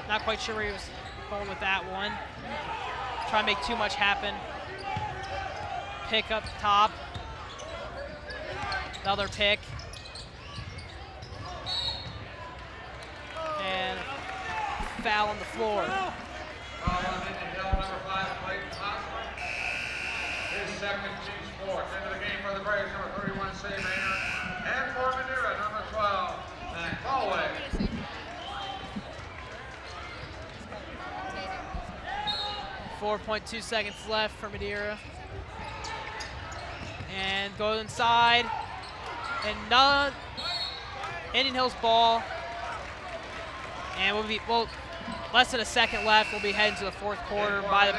not quite sure where he was going with that one. Try to make too much happen. Pick up top. Another pick. And foul on the floor. Foul on Indian Hill, number 5, Clayton Hosmer. His second, team's fourth. Into the game for the Braves, number 31, Say Maynard. And for Madeira, number 12, Matt Galway. 4.2 seconds left for Madeira. And go inside. And Indian Hill's ball. And less than a second left. We'll be heading to the fourth quarter by the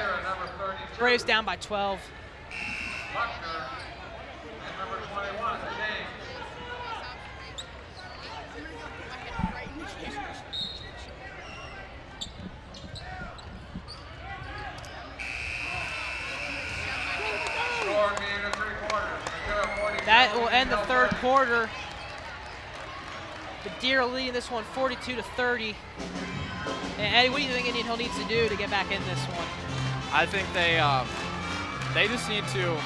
Braves down by 12. Buckner and number 21, James. That will end the third quarter. Madeira leading this one 42-30. And Eddie, what do you think Indian Hill needs to do to get back in this one? I think they just need to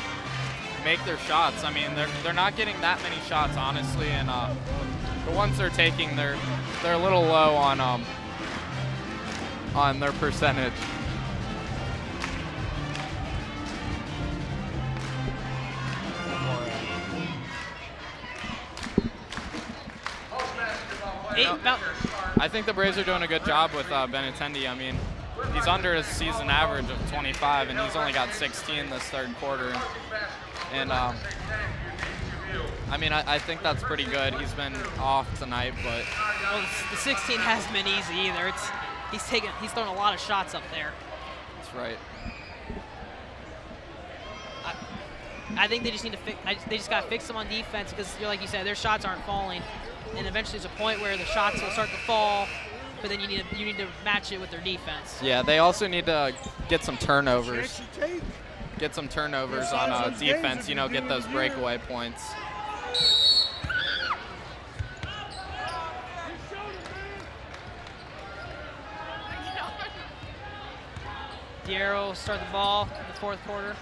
make their shots. I mean, they're not getting that many shots, honestly, and the ones they're taking, they're a little low on their percentage. I think the Braves are doing a good job with Benintendi. I mean, he's under his season average of 25, and he's only got 16 this third quarter. And I mean, I think that's pretty good. He's been off tonight, but well, the 16 hasn't been easy either. He's thrown a lot of shots up there. That's right. I think they just need to they just got to fix them on defense because, like you said, their shots aren't falling. And eventually there's a point where the shots will start to fall, but then you need to match it with their defense. Yeah, they also need to get some turnovers. Get some turnovers on defense, get those breakaway points. Diero will start the ball in the fourth quarter.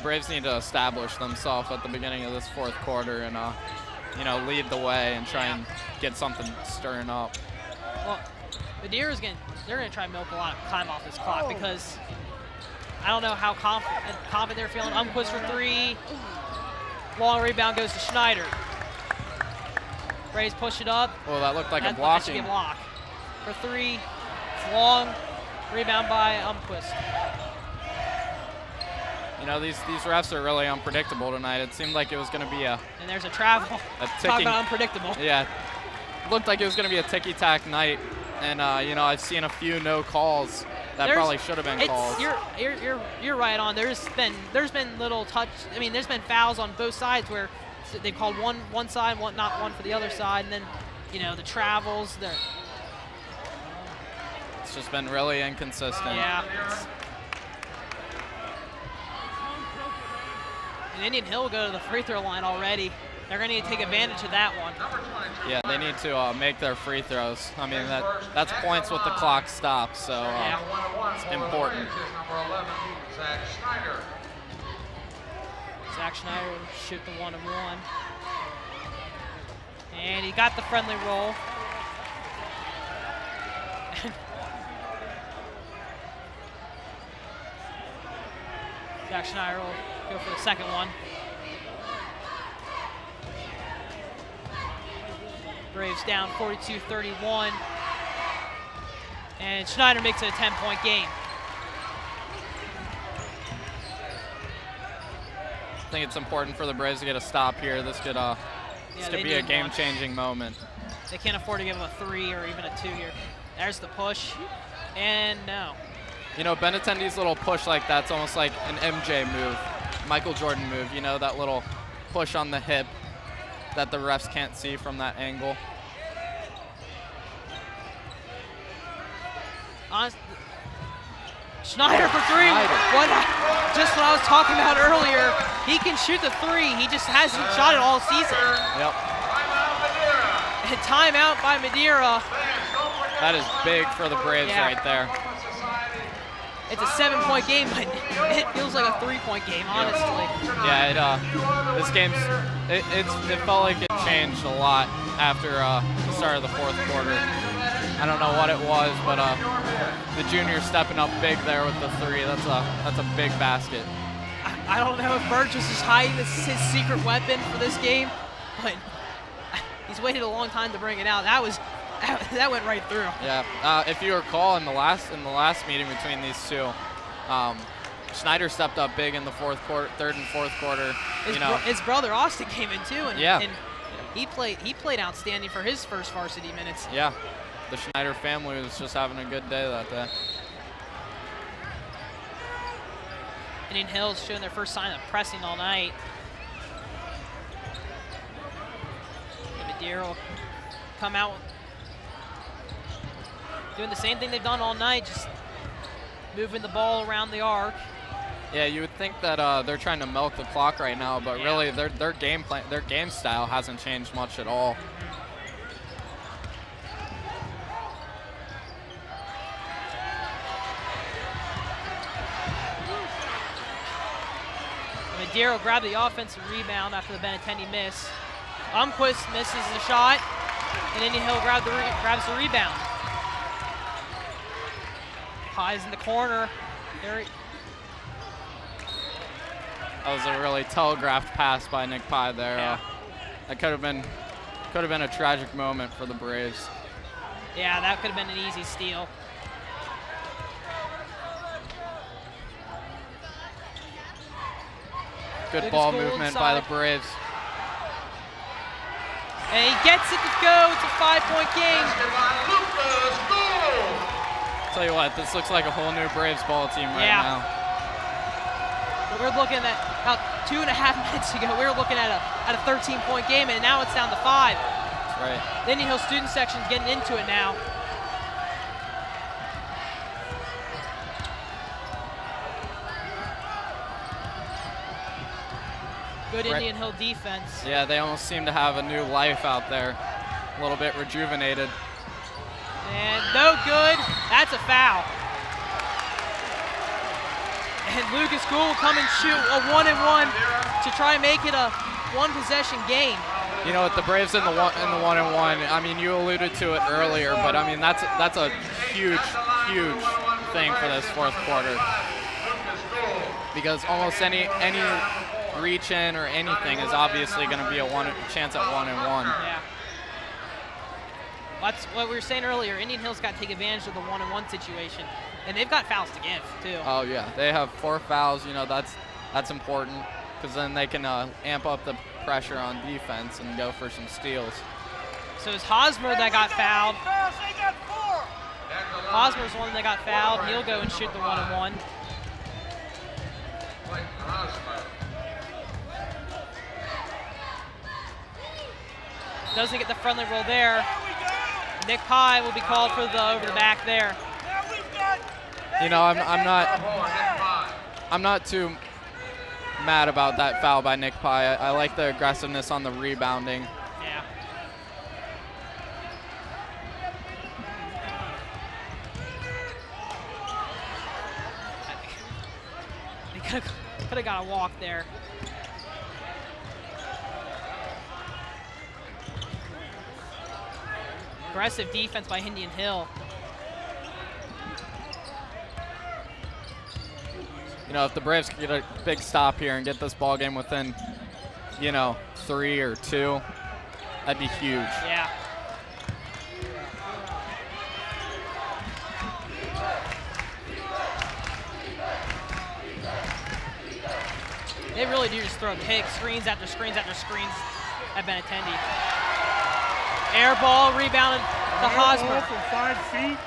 Braves need to establish themselves at the beginning of this fourth quarter and, you know, lead the way and try and get something stirring up. Well, Madeira's they're gonna try and milk a lot of time off this clock because I don't know how confident they're feeling. Umquist for 3. Long rebound goes to Schneider. Braves push it up. Oh, that looked like That a blocking. should be a block. For 3, it's long. Rebound by Umquist. You know, these refs are really unpredictable tonight. It seemed like it was going to be a And there's a travel. Talk ticking. about unpredictable. Yeah, looked like it was going to be a ticky-tack night. And, you know, I've seen a few no calls that probably should have been calls. You're right on. There's been little touch. I mean, there's been fouls on both sides where they called one side, not one for the other side, and then, you know, the travels. It's just been really inconsistent. Yeah. And Indian Hill go to the free throw line already. They're going to need to take advantage of that one. Yeah, they need to make their free throws. I mean, that's points with the clock stopped, so it's important. Number 11, Zach Schneider. Zach Schneider will shoot the 1-and-1. And he got the friendly roll. Zach Schneider will go for the second one. Braves down 42-31. And Schneider makes it a 10-point game. I think it's important for the Braves to get a stop here. This could be a game-changing moment. They can't afford to give him a 3 or even a 2 here. There's the push. And no. You know, Benintendi's little push like that's almost like an MJ move, Michael Jordan move. You know, that little push on the hip that the refs can't see from that angle. Schneider for 3. Just what I was talking about earlier. He can shoot the 3. He just hasn't shot it all season. Yep. And timeout by Madeira. That is big for the Braves right there. It's a 7-point game, but it feels like a 3-point game, honestly. Yeah, this game's it felt like it changed a lot after the start of the fourth quarter. I don't know what it was, but the junior stepping up big there with the 3. That's a big basket. I don't know if Burgess is hiding his secret weapon for this game, but he's waited a long time to bring it out. That went right through. Yeah. If you recall, in the last meeting between these two, Schneider stepped up big in the third and fourth quarter. His brother Austin came in too, and he played outstanding for his first varsity minutes. Yeah. The Schneider family was just having a good day that day. Indian Hill's showing their first sign of pressing all night. Madeira will come out doing the same thing they've done all night, just moving the ball around the arc. Yeah, you would think that they're trying to milk the clock right now, but really their game plan, their game style hasn't changed much at all. Madeira grabbed the offensive rebound after the Benintendi miss. Umquist misses the shot, and Indian Hill grabs the rebound. Pye's in the corner. That was a really telegraphed pass by Nick Pye there. Yeah. That could have been a tragic moment for the Braves. Yeah, that could have been an easy steal. Good ball movement by the Braves. And he gets it to go. It's a 5-point game. Tell you what, this looks like a whole new Braves ball team right now. But we're looking at about 2.5 minutes ago. We were looking at a 13-point game, and now it's down to 5. That's right. The Indian Hill student section's getting into it now. Good Indian Hill defense. Yeah, they almost seem to have a new life out there. A little bit rejuvenated. And no good. That's a foul. And Lucas Gould will come and shoot a 1-and-1 to try and make it a one-possession game. You know, with the Braves in the 1-and-1, I mean, you alluded to it earlier, but I mean, that's a huge thing for this fourth quarter. Because almost any reach in or anything is obviously going to be a chance at 1-and-1. Yeah. That's what we were saying earlier. Indian Hill's got to take advantage of the 1-and-1 situation, and they've got fouls to give too. Oh yeah, they have 4 fouls. You know, that's important because then they can amp up the pressure on defense and go for some steals. So it's Hosmer that got fouled. Hosmer's the one that got fouled, and he'll go and shoot the 1-and-1. Doesn't get the friendly roll there. Nick Pye will be called for the over the back there. You know, I'm not too mad about that foul by Nick Pye. I like the aggressiveness on the rebounding. Yeah. They could have got a walk there. Aggressive defense by Indian Hill. You know, if the Braves could get a big stop here and get this ball game within, you know, 3 or 2, that'd be huge. Yeah. They really do just throw picks, screens after screens after screens at Benintendi. Air ball rebounded to Hosmer. From 5 feet.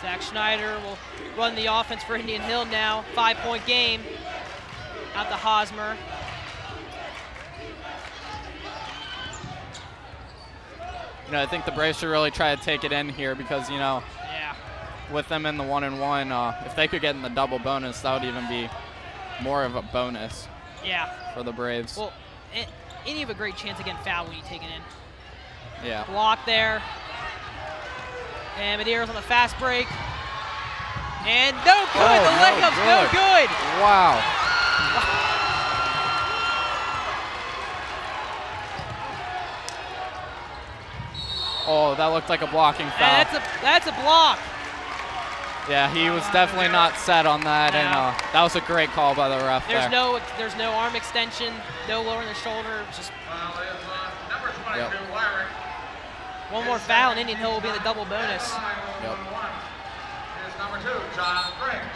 Zach Schneider will run the offense for Indian Hill now. 5-point game out to Hosmer. You know, I think the Braves should really try to take it in here because, you know, Yeah. with them in the 1-and-1, if they could get in the double bonus, that would even be more of a bonus Yeah. for the Braves. Well, any have a great chance of getting fouled when you take it in. Yeah. Block there. And Madeira's on the fast break. And no good. Oh, The leg-up's no good. Wow. Oh, that looked like a blocking foul. And that's a block. Yeah, he was definitely not set on that, and that was a great call by the ref There's there. there's no arm extension, no lowering the shoulder. Just Number 22, Yep. Wyrick. one more foul, and Indian Hill will be in the double bonus. Yep. Is number 2, John Briggs.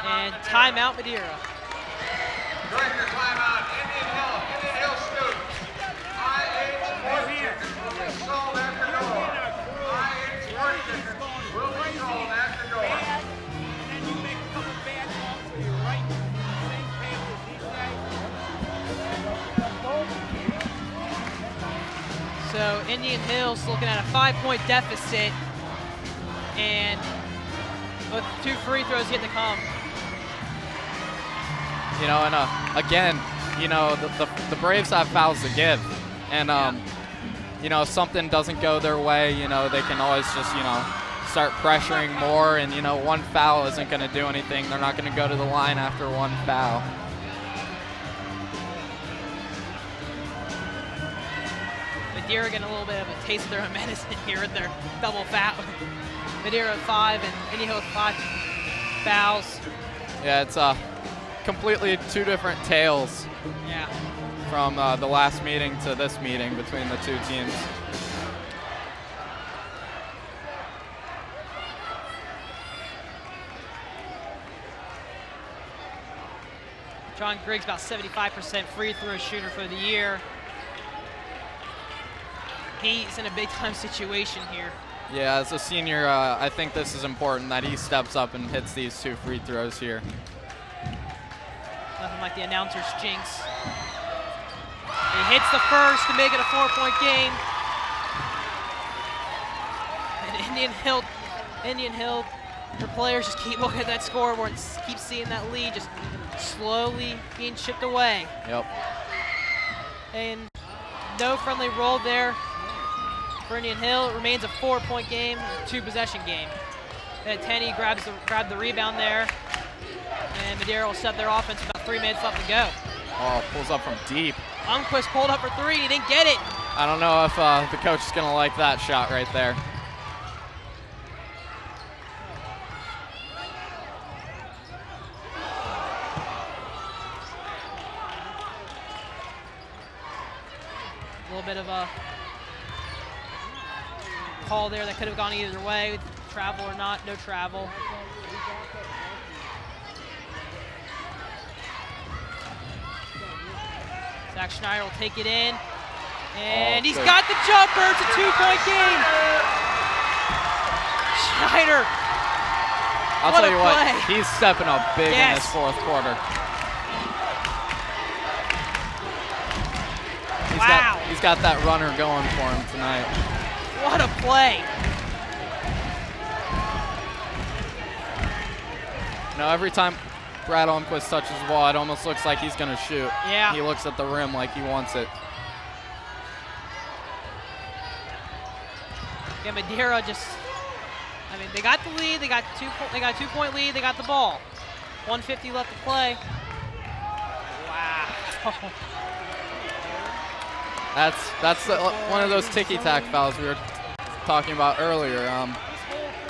And timeout Madeira. Director timeout, Indian Hill students. IH sports tickets will be sold at the door. IH sports tickets will be sold at the door. So Indian Hill's looking at a 5-point deficit, and with 2 free throws yet to come. You know, and again, you know, the Braves have fouls to give, and you know, if something doesn't go their way, you know, they can always just, you know, start pressuring more, and you know, 1 foul isn't going to do anything. They're not going to go to the line after 1 foul. Madeira getting a little bit of a taste of their own medicine here with their double foul. Madeira with 5 and Indian Hill with 5 fouls. Yeah, it's completely 2 different tales Yeah. from the last meeting to this meeting between the 2 teams. John Griggs about 75% free throw shooter for the year. He's in a big time situation here. Yeah, as a senior, I think this is important that he steps up and hits these 2 free throws here. Nothing like the announcer's jinx. He hits the first to make it a 4-point game. And Indian Hill, their players just keep looking at that scoreboard and keep seeing that lead just slowly being chipped away. Yep. And no friendly roll there for Indian Hill. It remains a 4-point game, 2-possession game. Benintendi grabbed the rebound there, and Madeira will set their offense with about 3 minutes left to go. Oh, pulls up from deep. Unquist pulled up for 3, and he didn't get it. I don't know if the coach is going to like that shot right there. A little bit of a call there that could have gone either way, travel or not, no travel. Zach Schneider will take it in, and he's got the jumper. It's a 2-point game. Schneider. I'll what tell you a what, play. he's stepping up big in Yes. this fourth quarter. Wow. He's got that runner going for him tonight. What a play. You know, every time Brad Almquist touches the ball, it almost looks like he's going to shoot. Yeah. He looks at the rim like he wants it. Yeah, Madeira just, I mean, they got the lead. They got a 2-point lead. They got the ball. 1:50 left to play. Wow. That's one of those ticky-tack fouls we were talking about earlier.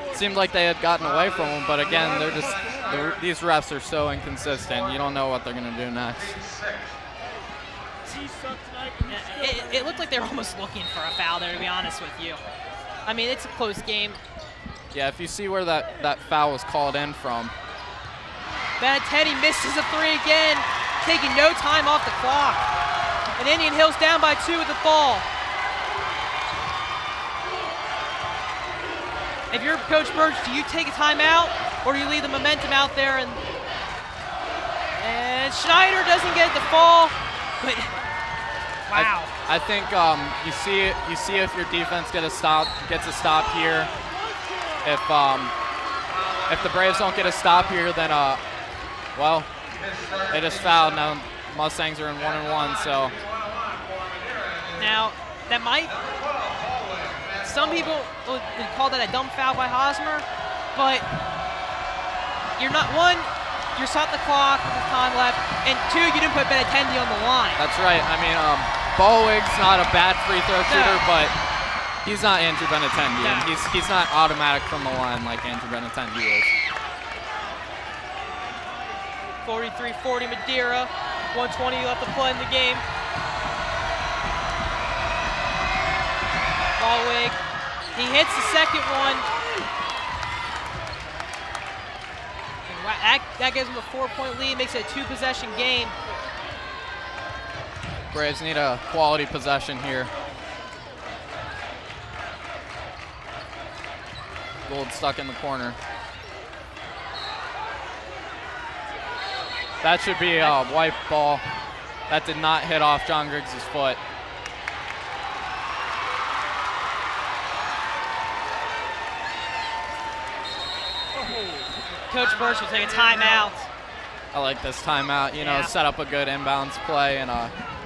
It seemed like they had gotten away from them, but again, these refs are so inconsistent. You don't know what they're going to do next. It looked like they were almost looking for a foul there, to be honest with you. I mean, it's a close game. Yeah, if you see where that foul was called in from. Benintendi misses a 3 again, taking no time off the clock. And Indian Hill's down by 2 with the ball. If you're Coach Burge, do you take a timeout or do you leave the momentum out there? And Schneider doesn't get the fall, but wow. I think you see if your defense gets a stop here. If the Braves don't get a stop here, then well, they just fouled. Now Mustangs are in 1-1, so. Now that might. Some people would call that a dumb foul by Hosmer, but you're not, one, you're stopped the clock with time left, and 2, you didn't put Benintendi on the line. That's right. I mean, Ballwig's not a bad free throw shooter, but he's not Andrew Benintendi, and he's not automatic from the line like Andrew Benintendi is. 43-40 Madeira, 1:20 left to play in the game. Ballwig, he hits the second one. And that gives him a 4-point lead, makes it a 2-possession game. Braves need a quality possession here. Gould stuck in the corner. That should be a white ball. That did not hit off John Griggs' foot. Coach Burch will take a timeout. I like this timeout, you know, set up a good inbounds play and,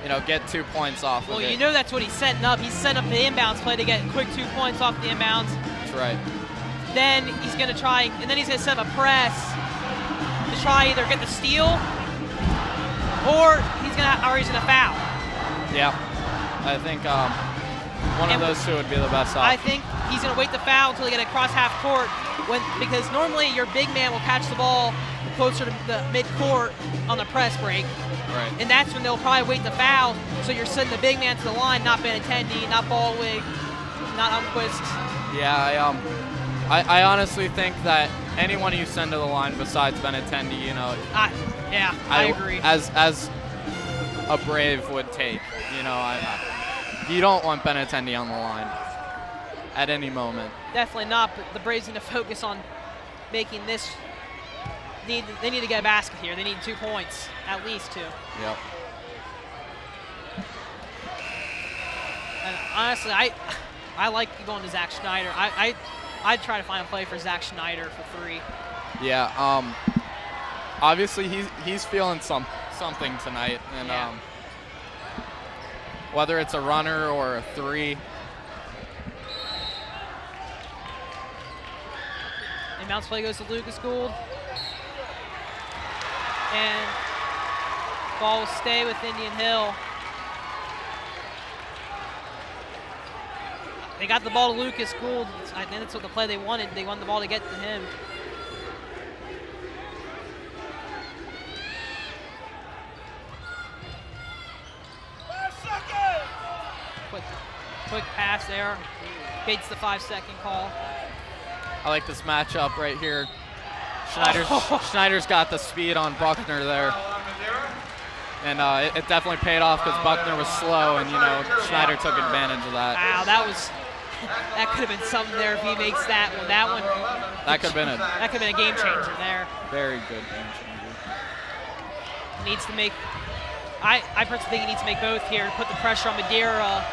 you know, get 2 points off of it. Well, you know that's what he's setting up. He's setting up the inbounds play to get quick 2 points off the inbounds. That's right. Then he's going to try, and then he's going to set up a press to try either get the steal or he's going to foul. Yeah, I think one of those two would be the best option. I think he's going to wait the foul until they get across half court, because normally your big man will catch the ball closer to the mid-court on the press break. Right. And that's when they'll probably wait the foul, so you're sending the big man to the line, not Benintendi, not Ballwig, not Almquist. Yeah, I honestly think that anyone you send to the line besides Benintendi, you know, I agree. As a Brave would take, you know, you don't want Benintendi on the line at any moment. Definitely not, but the Braves need to focus on making this. They need to get a basket here. They need 2 points, at least 2. Yep. And honestly, I like going to Zach Schneider. I'd try to find a play for Zach Schneider for 3. Yeah. Obviously, he's feeling something tonight, and whether it's a runner or a 3, Inbounds play goes to Lucas Gould. And ball will stay with Indian Hill. They got the ball to Lucas Gould. I think that's what the play they wanted. They wanted the ball to get to him. Quick pass there. Bates the 5-second call. I like this matchup right here. Schneider's got the speed on Buckner there. And it definitely paid off because Buckner was slow, and Schneider took advantage of that. Wow, that could have been something there if he makes that one. That could have been a game changer there. Very good game changer. Needs to make. I personally think he needs to make both here. Put the pressure on Madeira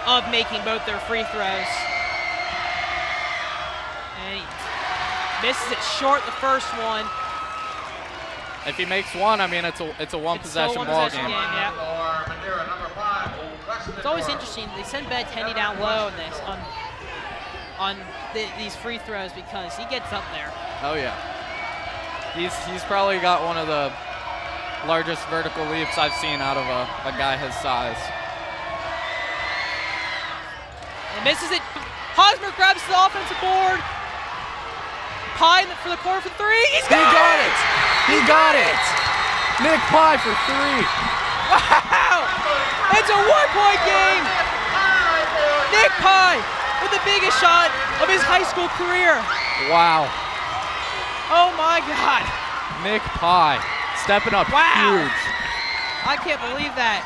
of making both their free throws. And he misses it short the first one. If he makes one, I mean, it's a one possession ball game. Yeah. It's always interesting. They send Benintendi down low on these free throws because he gets up there. Oh yeah. He's probably got one of the largest vertical leaps I've seen out of a guy his size. And misses it. Hosmer grabs the offensive board. Pye for the corner for three. He got it! He got it! Nick Pye for three. Wow! It's a 1-point game. Nick Pye with the biggest shot of his high school career. Wow. Oh my God. Nick Pye stepping up huge. I can't believe that.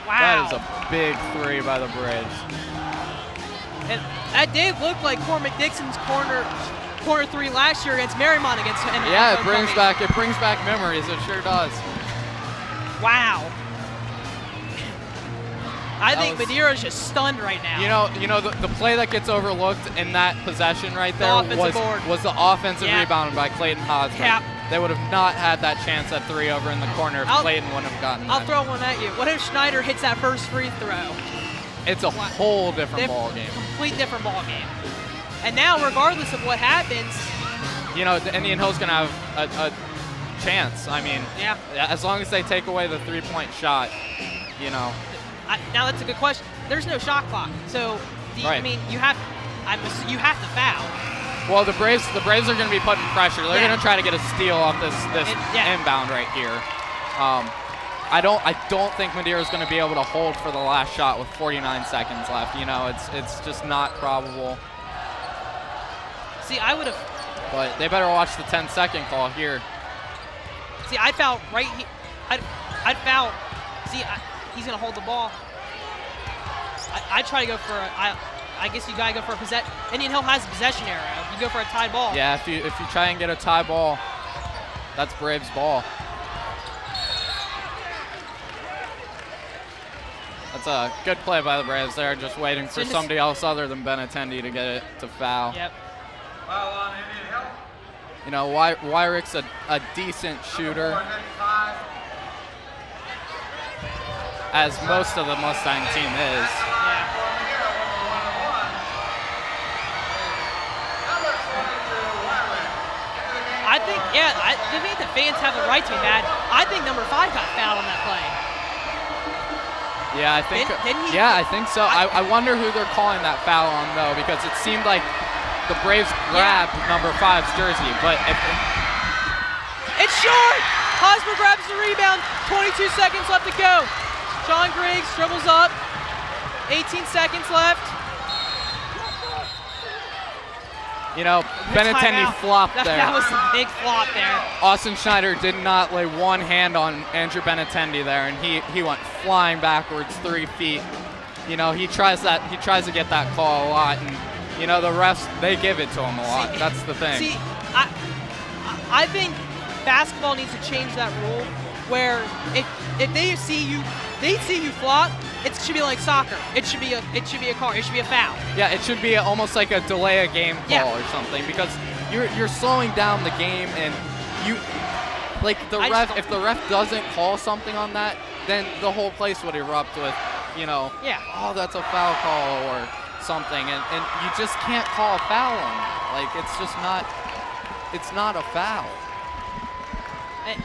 Wow. That is a big three by the Braves. And that did look like Cormac Dixon's corner three last year against Marymount against him. Yeah, it brings back memories. It sure does. Wow. I think Madeira's just stunned right now. The play that gets overlooked in that possession right there was the offensive rebound by Clayton Hosmer. Yeah. They would have not had that chance at three over in the corner if Clayton wouldn't have gotten that. I'll throw one at you. What if Schneider hits that first free throw? It's a whole different ball game. Complete different ball game. And now, regardless of what happens, the Indian Hill's gonna have a chance. I mean, as long as they take away the 3-point shot, now that's a good question. There's no shot clock, so I mean, you have to foul. Well, the Braves are going to be putting pressure. They're going to try to get a steal off this inbound right here. I don't think Madeira is going to be able to hold for the last shot with 49 seconds left. It's just not probable. See, I would have. But they better watch the 10-second call here. See, I foul right here. I'd foul. See, he's going to hold the ball. I try to go for I guess you gotta go for a possession. Indian Hill has a possession arrow. You go for a tied ball. Yeah, if you try and get a tie ball, that's Braves ball. That's a good play by the Braves there, just waiting for somebody else other than Benintendi to get it to foul. Yep. Foul on Indian Hill. Wyrick's a decent shooter, as most of the Mustang team is. I think the fans have the right to be mad. I think number 5 got fouled on that play. Yeah, I think. Didn't he? Yeah, I think so. I wonder who they're calling that foul on though, because it seemed like the Braves grabbed number 5's jersey, but it's short. Hosmer grabs the rebound. 22 seconds left to go. Sean Griggs dribbles up. 18 seconds left. Benintendi flopped there. That was a big flop there. Austin Schneider did not lay one hand on Andrew Benintendi there, and he went flying backwards 3 feet. He tries to get that call a lot, and the refs, they give it to him a lot. That's the thing. See, I think basketball needs to change that rule where if they see you flop, it should be like soccer. It should be a call. It should be a foul. Yeah, it should be almost like a delay a game call or something, because you're slowing down the game, and if the ref doesn't call something on that, then the whole place would erupt with, oh, that's a foul call, or something, and you just can't call a foul on that. Like, it's just not, it's not a foul. And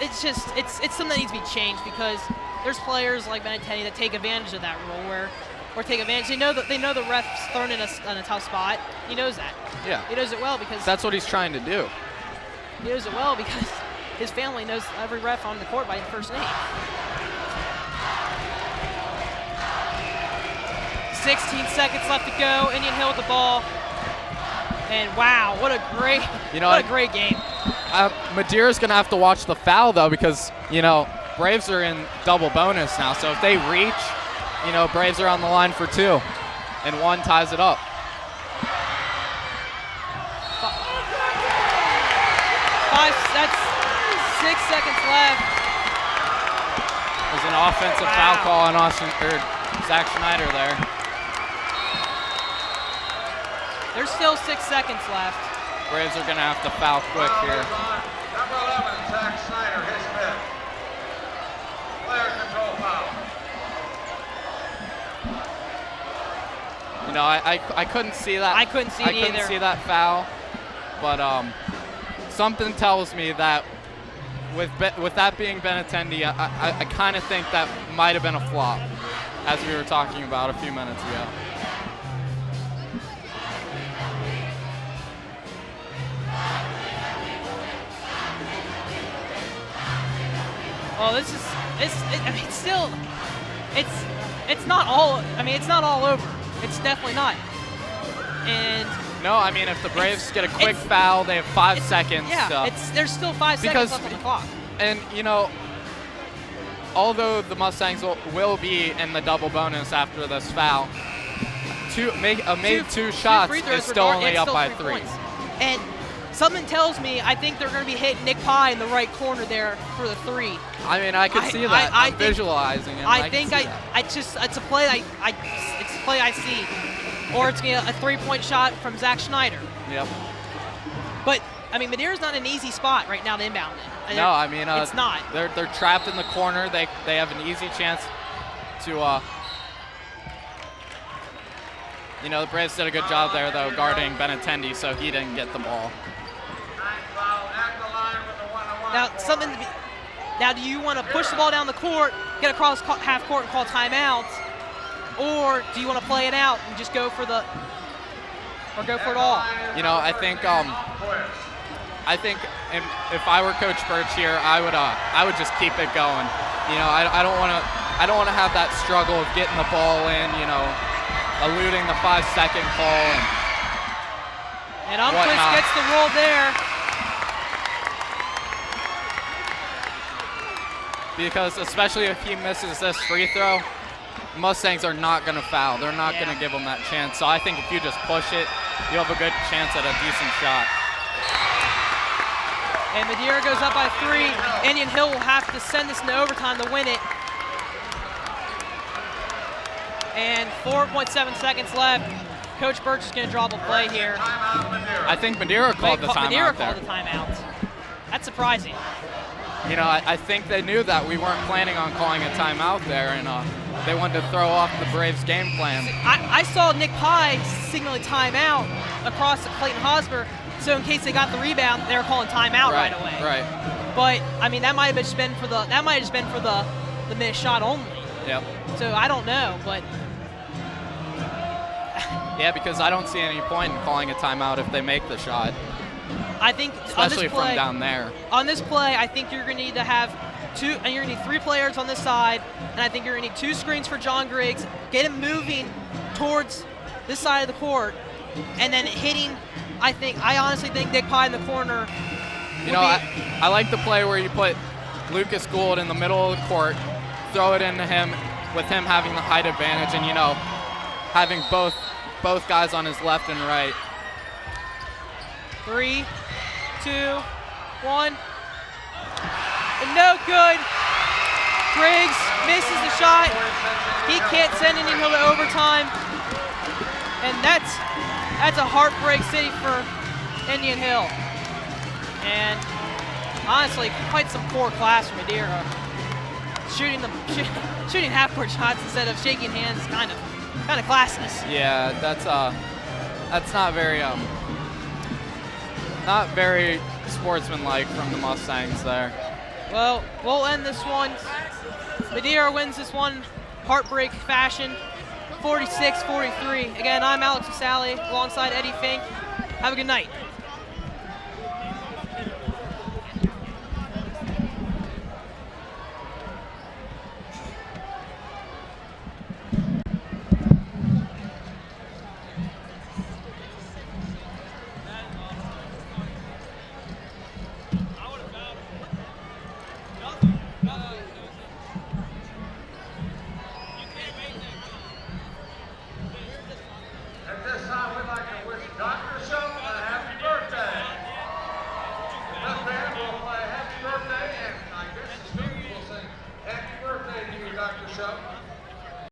it's something that needs to be changed, because there's players like Benintendi that take advantage of that rule or take advantage. They know the ref's thrown in a tough spot. He knows that. Yeah. He knows it well because That's what he's trying to do. he knows it well because his family knows every ref on the court by first name. 16 seconds left to go. Indian Hill with the ball. And wow, what a great, what a great game. Madeira's going to have to watch the foul, though, because, Braves are in double bonus now. So if they reach, Braves are on the line for 2. And 1 ties it up. That's 6 seconds left. There's an offensive foul call on Zach Schneider there. There's still 6 seconds left. Braves are going to have to foul quick here. Number 11, Zach Snyder, his fifth. Player control foul. I couldn't see that. I couldn't see it either. I couldn't see that foul, but something tells me that with that being Benintendi, I kind of think that might have been a flop, as we were talking about a few minutes ago. Well, it's not all. It's not all over. It's definitely not. And no, if the Braves get a quick foul, they have 5 seconds. Yeah, there's still 5 seconds left on the clock. And although the Mustangs will be in the double bonus after this foul, made two shots is still only up by 3. Points. And something tells me I think they're going to be hitting Nick Pye in the right corner there for the 3. I could see that. I'm visualizing it. It's a play I see, or it's gonna be a 3-point shot from Zach Schneider. Yep. But Madeira's not an easy spot right now to inbound it. No, it's not. They're trapped in the corner. They have an easy chance to. The Braves did a good job there, though, guarding Benintendi, so he didn't get the ball. Now, do you want to push the ball down the court, get across half court, and call timeouts, or do you want to play it out and just go for it all? I think if I were Coach Birch here, I would just keep it going. I don't want to have that struggle of getting the ball in, eluding the 5-second call. And Umquist gets the roll there. Because especially if he misses this free throw, Mustangs are not going to foul. They're not going to give him that chance. So I think if you just push it, you have a good chance at a decent shot. And Madeira goes up by 3. Indian Hill will have to send this into overtime to win it. And 4.7 seconds left. Coach Birch is going to draw the play here. I think Madeira called the timeout. Madeira called the timeout. That's surprising. I think they knew that we weren't planning on calling a timeout there, and they wanted to throw off the Braves' game plan. I saw Nick Pye signaling timeout across the Clayton Hosmer, so in case they got the rebound, they were calling timeout right away. Right. But that might have just been for the missed shot only. Yep. So I don't know, but yeah, because I don't see any point in calling a timeout if they make the shot. I think especially on this play, from down there. On this play, I think you're going to need to have 2, and you're going to need 3 players on this side, and I think you're going to need 2 screens for John Griggs, get him moving towards this side of the court, and then hitting. I honestly think Nick Pye in the corner. I like the play where you put Lucas Gould in the middle of the court, throw it into him, with him having the height advantage, and having both guys on his left and right. 3, 2, 1. And no good. Griggs misses the shot. He can't send Indian Hill to overtime. And that's a heartbreak city for Indian Hill. And honestly, quite some poor class from Madeira. Shooting half-court shots instead of shaking hands is kind of kind of classless. Yeah, that's not very sportsmanlike from the Mustangs there. Well, we'll end this one. Madeira wins this one, heartbreak fashion, 46-43. Again, I'm Alex Casale alongside Eddie Fink. Have a good night. At this time, we'd like to wish Dr. Shelton a happy birthday. This band will play happy birthday, and I guess the students will sing happy birthday to you, Dr. Shelton.